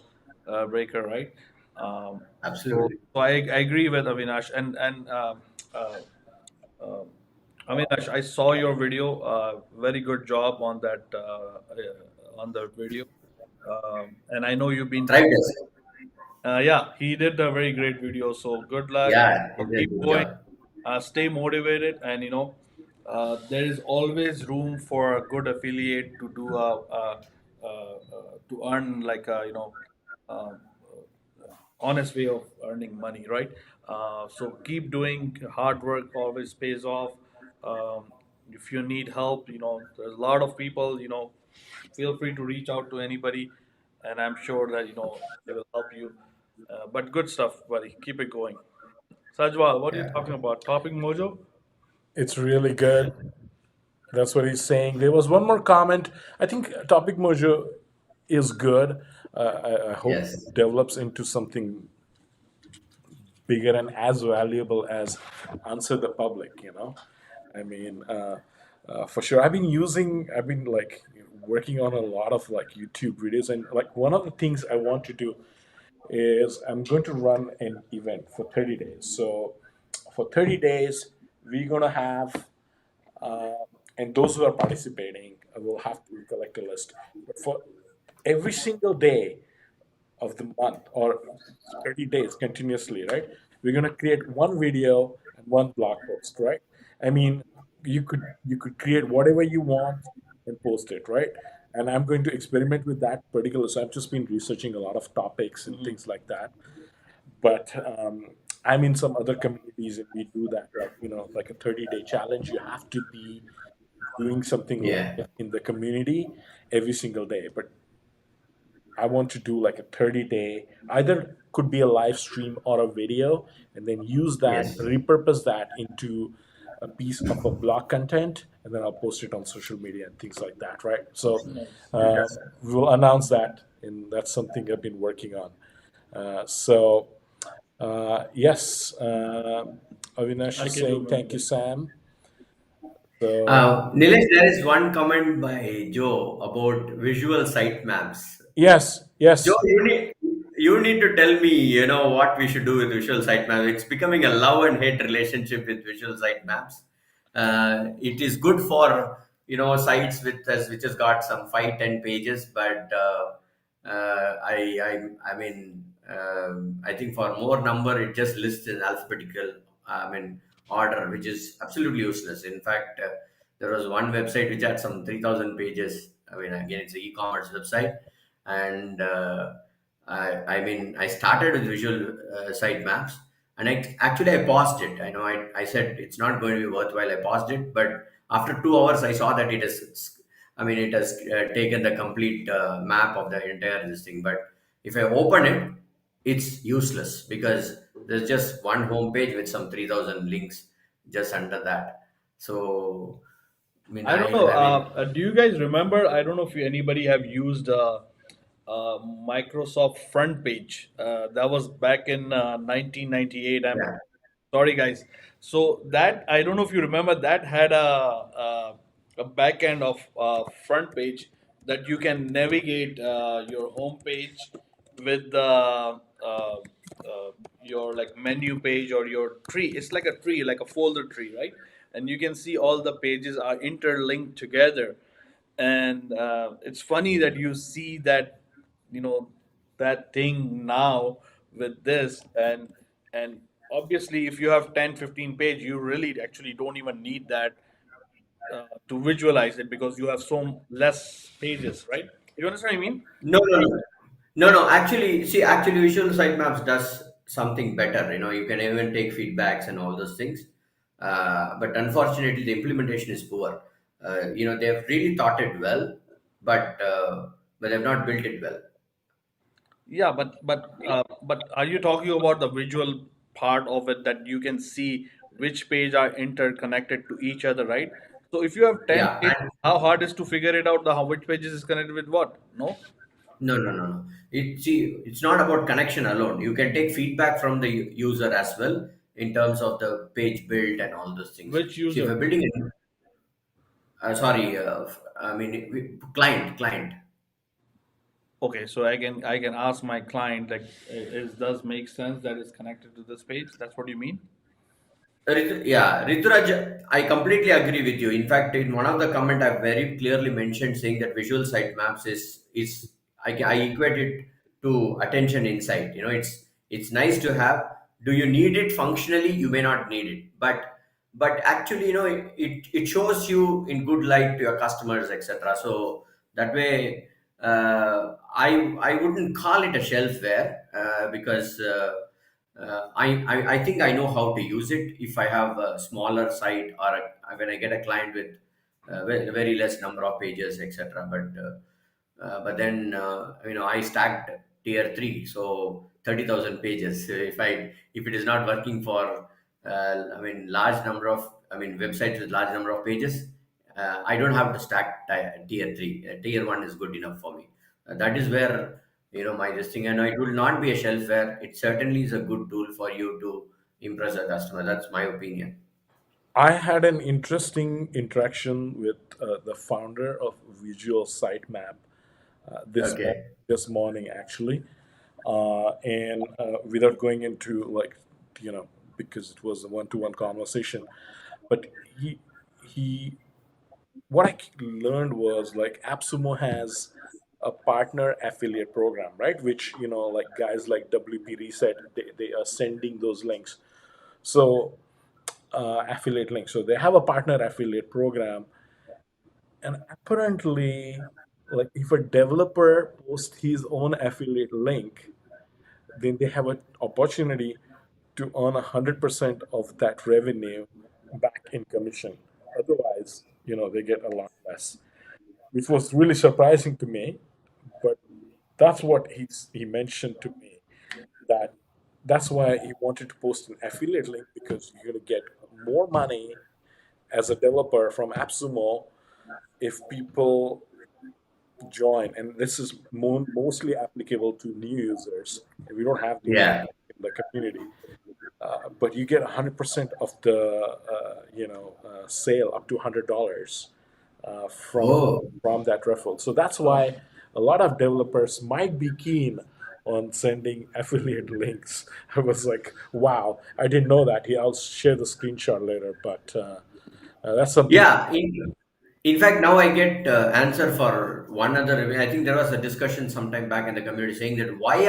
breaker, right? So Absolutely. I agree with Avinash, and uh, um, Avinash, I saw your video. Very good job on that video. And I know you've been. Thrive does. Yeah, he did a very great video. So good luck. Yeah, he did a Keep good going. job. Stay motivated, and there is always room for a good affiliate to do to earn like a um, honest way of earning money, right? So keep doing hard work. Always pays off. If you need help, there's a lot of people. Feel free to reach out to anybody, and I'm sure that they will help you. But good stuff, buddy. Keep it going. Sajwal, what are you Yeah. talking about? Topic Mojo? It's really good. That's what he's saying. There was one more comment. I think Topic Mojo is good. I hope Yes. it develops into something bigger and as valuable as Answer the Public, I mean, for sure. I've been like working on a lot of like YouTube videos, and like one of the things I want to do is I'm going to run an event for 30 days. So for 30 days, we're going to have, uh, and those who are participating will have to collect a list. But for every single day of the month or 30 days continuously, right? We're going to create one video and one blog post, right? I mean, you could create whatever you want and post it, right? And I'm going to experiment with that particular. So I've just been researching a lot of topics and Hmm. things like that. But I'm in some other communities and we do that, like like a 30-day challenge. You have to be doing something Yeah. live in the community every single day. But I want to do like a 30-day, either could be a live stream or a video, and then use that, Yes. repurpose that into a piece of a blog content, and then I'll post it on social media and things like that, right? So Nice. we will announce that, and that's something I've been working on. Yes, Avinash I is can saying remember thank you, that. Sam. So Nilesh, there is one comment by Joe about visual sitemaps. yes, Joe, yes, you need to tell me, what we should do with visual sitemaps. It's becoming a love and hate relationship with visual sitemaps. It is good for sites which has got some 5-10 pages, but I think for more number it just lists in alphabetical, order, which is absolutely useless. In fact, there was one website which had some 3,000 pages. I mean, again, it's an e-commerce website, and I started with visual site maps, and I paused it. I know I said it's not going to be worthwhile. I paused it, but after 2 hours, I saw that it has taken the complete map of the entire this thing. But if I open it, it's useless because there's just one home page with some 3,000 links just under that. So, I don't know. Do you guys remember? I don't know if anybody have used Microsoft Front Page. That was back in 1998. I'm yeah, sorry, guys. So that I don't know if you remember that had a back end of front page that you can navigate your home page with your like menu page or your tree. It's like a tree, like a folder tree, right? And you can see all the pages are interlinked together. And it's funny that you see that you know that thing now with this, and obviously if you have 10, 15 page, you really actually don't even need that to visualize it because you have so less pages, right? You understand what I mean? no, no, no, no, no. Actually, Visual Sitemaps does something better. You can even take feedbacks and all those things. But unfortunately, the implementation is poor. They've really thought it well, but they've not built it well. Yeah, but are you talking about the visual part of it that you can see which page are interconnected to each other, right? So if you have 10 Yeah, pages, how hard is to figure it out the how which pages is connected with what? No? no, no, no, no. It's not about connection alone. You can take feedback from the user as well in terms of the page build and all those things. Which See, if user? you're building it, sorry, client. Okay, so I can ask my client like it does make sense that it's connected to this page. That's what you mean? Yeah, Rituraj, I completely agree with you. In fact, in one of the comment, I very clearly mentioned saying that visual sitemaps is I equate it to attention insight. It's nice to have. Do you need it functionally? You may not need it, but actually, it shows you in good light to your customers, etc. So that way, I wouldn't call it a shelfware, because I think I know how to use it if I have a smaller site, or when I get a client with very less number of pages, etc. But then, I stacked tier three, so 30,000 pages. So if it is not working for, large number of, websites with large number of pages, I don't have to stack tier three. Tier one is good enough for me. That is where, my this thing, and it will not be a shelfware. It certainly is a good tool for you to impress a customer. That's my opinion. I had an interesting interaction with the founder of Visual Sitemap this Okay. this morning actually, and without going into like because it was a one-to-one conversation, but he what I learned was like AppSumo has a partner affiliate program, right? Which like guys like WP Reset, they are sending those links. So affiliate links. So they have a partner affiliate program, and apparently, like if a developer posts his own affiliate link, then they have an opportunity to earn 100% of that revenue back in commission. Otherwise, they get a lot less, which was really surprising to me. But that's what he mentioned to me, that that's why he wanted to post an affiliate link, because you're going to get more money as a developer from AppSumo if people join. And this is mostly applicable to new users. We don't have those Yeah. in the community. But you get 100% of the sale up to $100 from Oh. that referral. So that's why a lot of developers might be keen on sending affiliate links. I was like, wow, I didn't know that. Yeah, I'll share the screenshot later, but that's something. Yeah, in fact, now I get answer for one other. I think there was a discussion sometime back in the community saying that why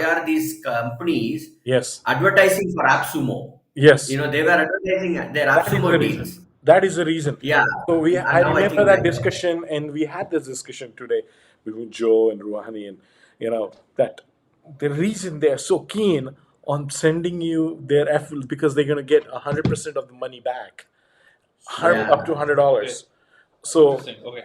are these companies Yes, advertising for AppSumo? yes. They were advertising their That is the AppSumo reason. deals. That is the reason. Yeah, So I and now I remember think that like, discussion, and we had this discussion today between Joe and Ruhani, and that the reason they are so keen on sending you their affiliate, because they're going to get 100% of the money back, up to yeah. Okay, $100. So interesting. Okay.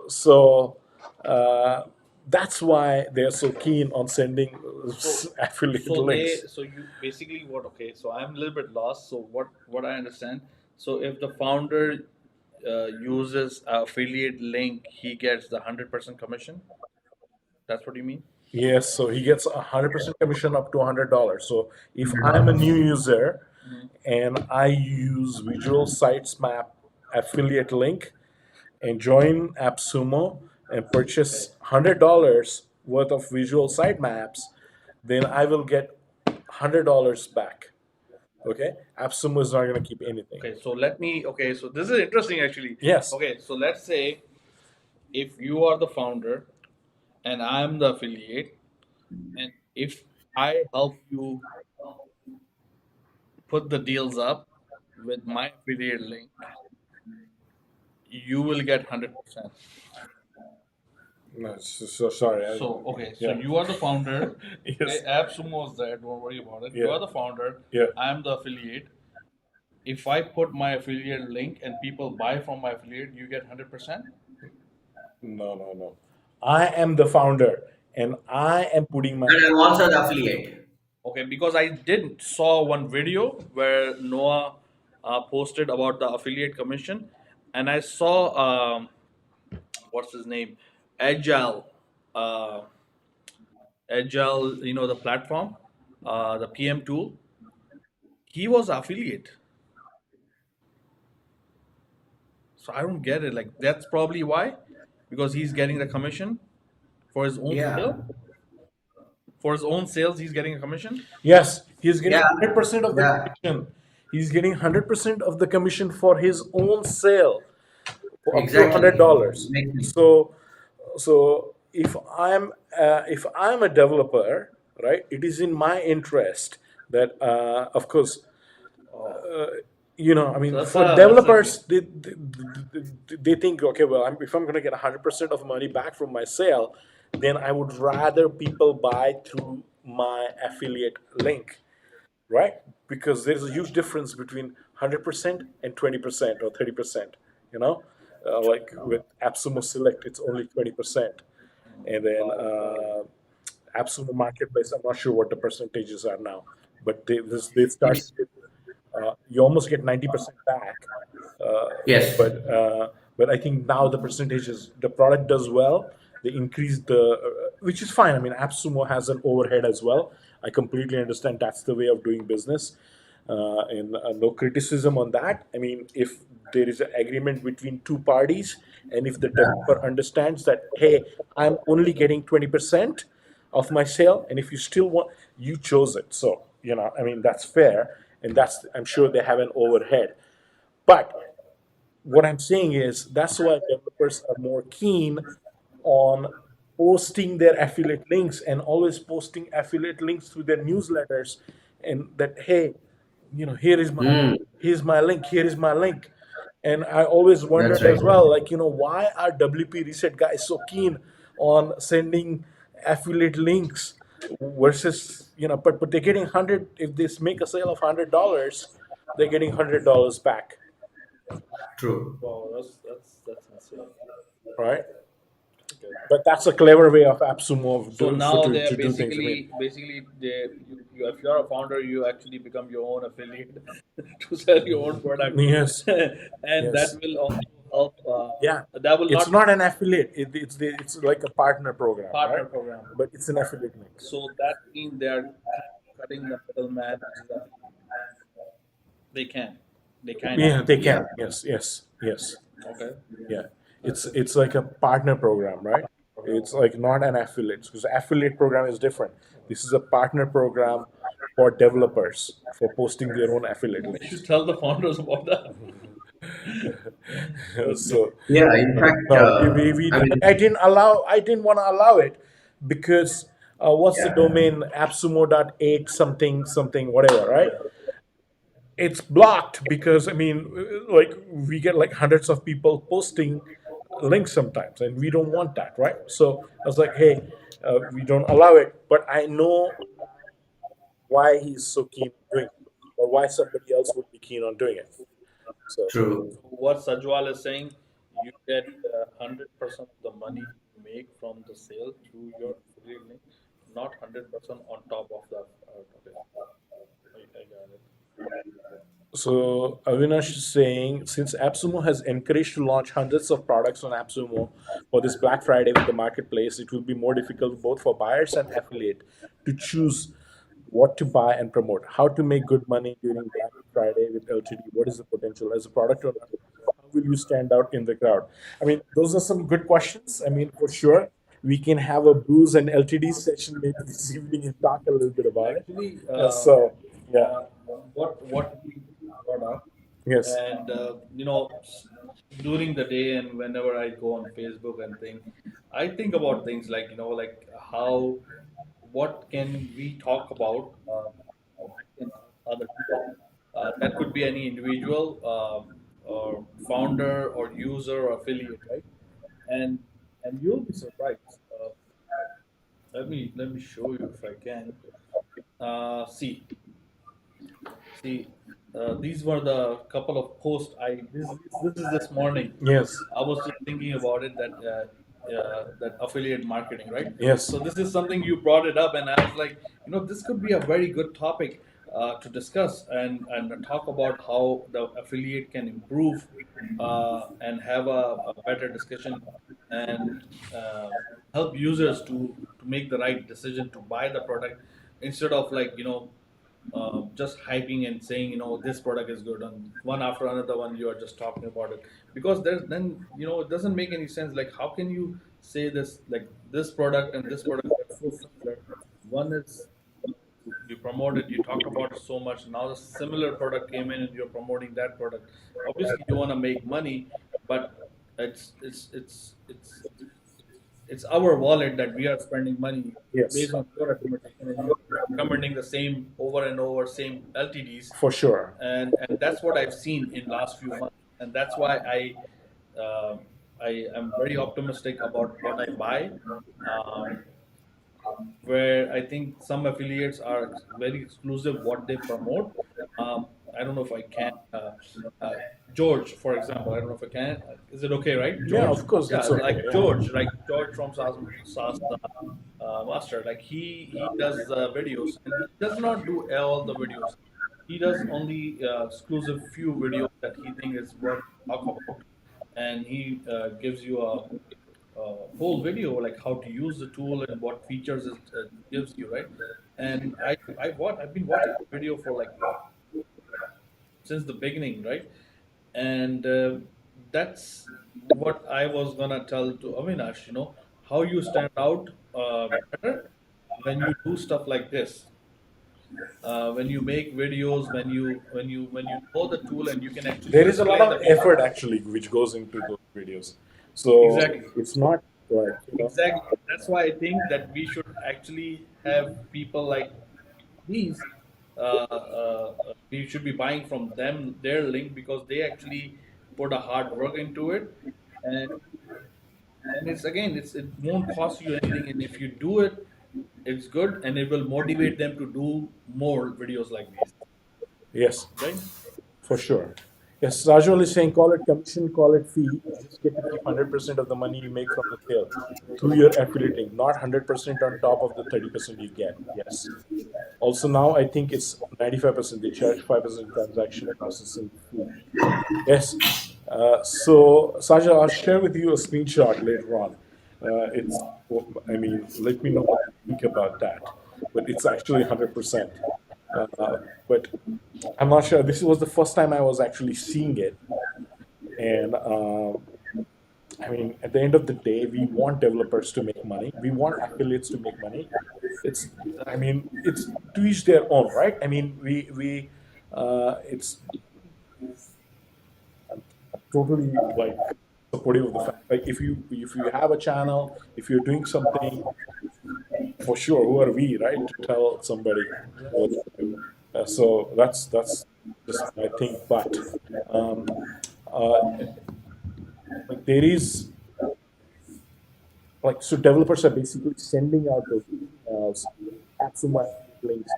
so uh, that's why they're so keen on sending So, affiliate links. so you basically what? Okay, so I'm a little bit lost. So what I understand. So if the founder uses a affiliate link, he gets the 100% commission. That's what you mean? Yes, so he gets 100% commission up to $100. So if I'm a new user Mhm. and I use Visual Sites Map affiliate link and join AppSumo and Okay. purchase $100 worth of Visual Site Maps, then I will get $100 back. Okay, AppSumo is not going to keep anything. Okay. So let me. Okay. So this is interesting actually. Yes, Okay. So let's say if you are the founder and I'm the affiliate, and if I help you put the deals up with my affiliate link, you will get 100%. no, so sorry. So okay, so Yeah, you are the founder. Okay, yes, AppSumo is there. Don't worry about it. You yeah, are the founder. yeah. I'm the affiliate. If I put my affiliate link and people buy from my affiliate, you get 100%. No, no, no. I am the founder, and I am putting my. And I'm also the affiliate. Okay, because I did saw one video where Noah posted about the affiliate commission, and I saw what's his name, Agile, uh, Agile. The platform, the PM tool. He was affiliate, so I don't get it. Like that's probably why, because he's getting the commission for his own Yeah, sale. For his own sales, he's getting a commission. Yes, he's getting yeah, 100% of the yeah. commission. He's getting 100% of the commission for his own sale for up to Exactly. $100. Makes sense. So if I'm a developer, right, it is in my interest that, of course, Oh, I so mean, that's for a great. developers, they think, okay, well, if I'm going to get 100% of money back from my sale, then I would rather people buy through my affiliate link, right? Because there's a huge difference between 100% and 20% or 30%. You know, like with AppSumo Select, it's only 20%, and then Got it. AppSumo Marketplace, I'm not sure what the percentages are now, but they started with, you almost get 90% back. Uh, Yes, but I think now the percentages, the product does well. They increase which is fine. I mean, AppSumo has an overhead as well. I completely understand that's the way of doing business, and no criticism on that. I mean, if there is an agreement between two parties, and if the developer understands that, hey, I'm only getting 20% of my sale, and if you still want, you chose it. So, I mean, that's fair, and that's, I'm sure they have an overhead. But what I'm saying is that's why developers are more keen on posting their affiliate links and always posting affiliate links through their newsletters, and that, hey, mm, here's my link, here is my link. And I always that's wondered right. as well, like, why are WP Reset guys so keen on sending affiliate links versus, but they're getting 100, if they make a sale of $100, they're getting $100 back, True. Wow, that's insane. right? Okay. But that's a clever way of AppSumo So now they're to do things. I mean, basically if you're a founder, you actually become your own affiliate to sell your own product, yes, and that yes, will also help. yeah. That will It's not not an affiliate. It's like a partner program, right? partner program. But it's an affiliate links. So that means they are kind of cutting the middleman, which is affiliate. They can, they kind of. Yeah, they Yeah, can. Yes, yes, yes. Okay, Yeah, that's it. it's like a partner program, right? Program. It's like not an affiliate, because affiliate program is different. This is a partner program for developers for posting their own affiliate You links. should tell the founders about that. Okay. So yeah. In fact, no, I mean, I didn't want to allow it because what's the domain, appsumo.8 something something whatever, right? It's blocked because, I mean, like, we get like hundreds of people posting links sometimes, and we don't want that, right? So I was like, hey, we don't allow it, but I know why he's so keen on doing it, or why somebody else would be keen on doing it. So true. So what Sajwal is saying, you get 100% of the money you make from the sale through your affiliate link, not 100% on top of that. Okay, I got it. So Avinash is saying, since AppSumo has encouraged to launch hundreds of products on AppSumo for this Black Friday with the marketplace, it will be more difficult both for buyers and affiliate to choose what to buy and promote. How to make good money during Black Friday with LTD? What is the potential as a product owner? How will you stand out in the crowd? I mean, those are some good questions. I mean, for sure, we can have a booze and LTD session maybe this evening and talk a little bit about it. Actually, So, yeah, uh, what he brought up, yes. and during the day and whenever I go on Facebook and I think about things like like how what can we talk about that can help other people. That could be any individual, or founder or user or affiliate, right? And you'll be surprised. Let me show you if I can. See, these were the couple of posts. This is this morning. Yes. I was just thinking about it, that that affiliate marketing, right? Yes. So this is something you brought it up, and I was like, this could be a very good topic to discuss and talk about how the affiliate can improve and have a better discussion and uh, help users to make the right decision to buy the product instead of like just hyping and saying this product is good, and one after another one you are just talking about it, because there's then it doesn't make any sense. Like, how can you say this, like this product and this product are so similar? One is, you promoted, you talked about it so much, now the similar product came in and you're promoting that product. Obviously you want to make money, but it's it's it's it's it's our wallet that we are spending money Yes, based on your recommendation, and you're recommending the same over and over, same LTDs, for sure. and that's what I've seen in last few months, and that's why uh, I am very optimistic about what I buy. Um, where I think some affiliates are very exclusive what they promote. I don't know if I can. Uh, George, for example, I don't know if I can. Is it okay, right? Yeah, George? of course, Yeah, it's okay. like Yeah. George from SAS Master. Like he does videos, and he does not do all the videos. He does only exclusive few videos that he thinks is worth to talk about, and he gives you a whole video like how to use the tool and what features it gives you, right? And I've been watching the video for like since the beginning, right? And that's what I was gonna tell to Avinash. How you stand out better when you do stuff like this. When you make videos, when you know the tool and you can actually There is a lot explain of the effort features. actually which goes into those videos. So Exactly. it's not like, Exactly. That's why I think that we should actually have people like these. We should be buying from them their link because they actually put a hard work into it, and it's again it won't cost you anything, and if you do it, it's good, and it will motivate them to do more videos like these, yes, right? for sure. Yes, Rajwal is saying call it commission, call it fee. You just get to keep 100% of the money you make from the sale through your affiliating, not 100% on top of the 30% you get. Yes. Also, now I think it's 95%. They charge 5% transaction processing fee. Yes. So, Sajal, I'll share with you a screenshot later on. It's, I mean, let me know what you think about that. But it's actually 100%. But I'm not sure. This was the first time I was actually seeing it. And I mean, at the end of the day, we want developers to make money. We want affiliates to make money. It's, I Exactly. mean, it's to each their own, right? I mean, it's totally like supportive of the fact. Like, if you have a channel, if you're doing something, for sure, who are we, right, to tell somebody what to do? So that's just my thing. But um, uh, like there is like so developers are basically sending out those emails, Atsuma links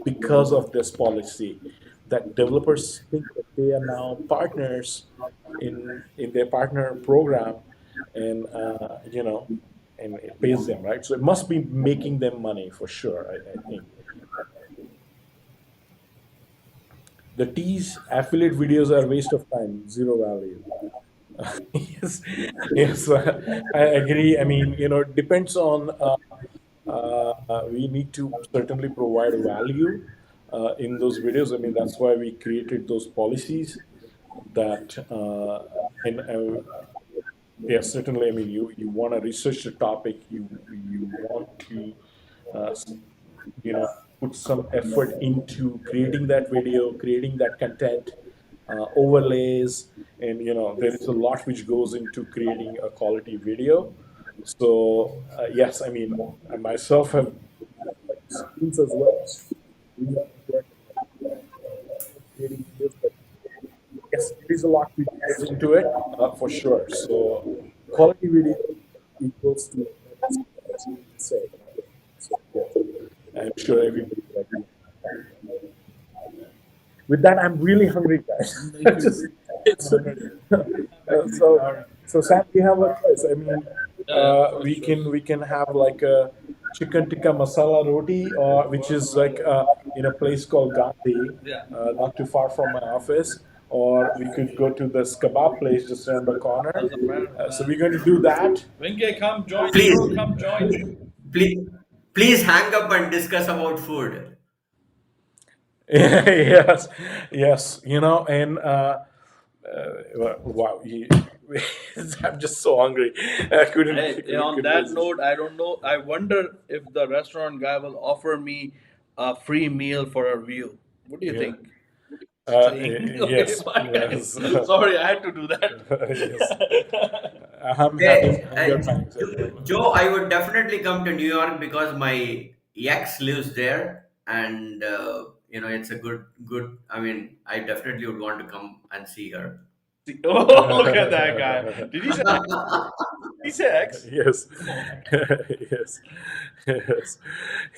because of this policy that developers think that they are now partners in their partner program, and and it pays them, right? So it must be making them money for sure. I think the T's affiliate videos are waste of time, zero value. Yes, yes, I agree. I mean, it depends on. We need to certainly provide value in those videos. I mean, that's why we created those policies that, and yeah, certainly. I mean, you want to research the topic. You want to, uh, s- you know, put some effort into creating that video, creating that content, overlays, and there is a lot which goes into creating a quality video. So yes, I mean, I myself have like students as well. We are learning creating videos, but yes, there is a lot which goes into it for sure. So quality video equals to as you say. So yeah, I'm sure everybody will agree. With that, I'm really hungry, guys. Me too. Just it's I'm ready. I'm actually so starving. so Sam, we have a choice. I mean, Yeah, yeah, of we course. can have like a chicken tikka masala roti, or which is like in a place called Gandhi, Yeah. not too far from my office, or we could go to this kebab place just around the corner. Doesn't matter, So man. we're going to do that. Vinke, come join, Please, bro. Come join. please, please hang up and discuss about food. Yes, yes, and wow, I'm just so hungry. I couldn't Hey, on couldn't that resist. note, I don't know. I wonder if the restaurant guy will offer me a free meal for a review. What do you Yeah. think? Saying, okay, Yes, bye, guys. yes, Sorry, I had to do yes. that. I'm having Hey, hunger pangs as well. Joe, I would definitely come to New York because my ex lives there, and it's a good. I mean, I definitely would want to come and see her. Oh, look at that guy. Did he say X? Yes. Yes. Yes.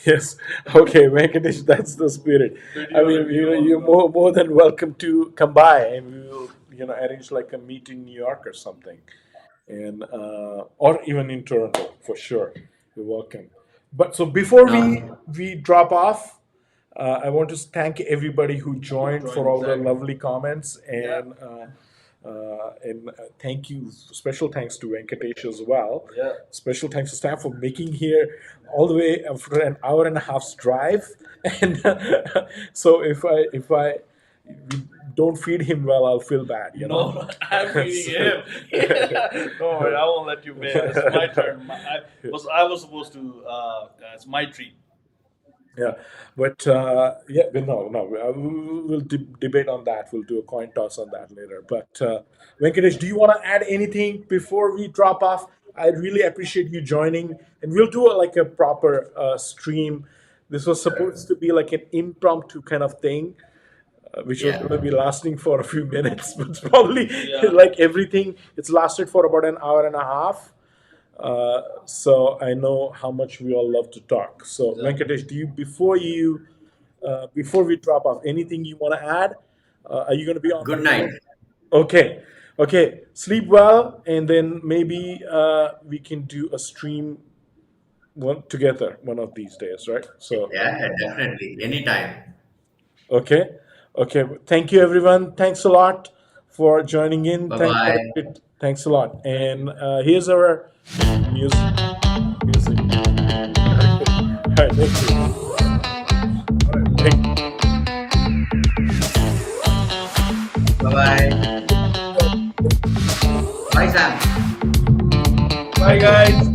Yes. Okay, Venkatesh, that's the spirit. I mean, you're more than welcome to come by, and we will, arrange like a meet in New York or something, and or even in Toronto for sure. You're welcome. But so before we No, we drop off, I want to thank everybody who joined for all the lovely comments, Yeah. and thank you. Special thanks to Venkatesh as well. Yeah. Special thanks to staff for making here all the way for an hour and a half's drive. And so if I we don't feed him well, I'll feel bad. No, no, I'm feeding him. Don't worry, I won't let you pay. It's my turn. I was supposed to. It's my treat. Yeah, but yeah, but no. We'll debate on that. We'll do a coin toss on that later. But Venkatesh, do you want to add anything before we drop off? I really appreciate you joining, and we'll do like a proper stream. This was supposed to be like an impromptu kind of thing, which was yeah, going to be lasting for a few minutes, but probably Yeah. like everything, it's lasted for about an hour and a half. So I know how much we all love to talk. So Exactly. Venkatesh, do you before we drop off, anything you want to add? Are you going to be good night. online? Okay, okay. Sleep well, and then maybe we can do a stream one together one of these days, right? So Yeah, definitely. Anytime. okay, okay. Thank you, everyone. Thanks a lot for joining in. Bye Thanks, bye. David. Thanks a lot. Thank And you. here's our music. Music. All right, thank you. All right, thank Bye bye. Bye, Sam. Bye, guys.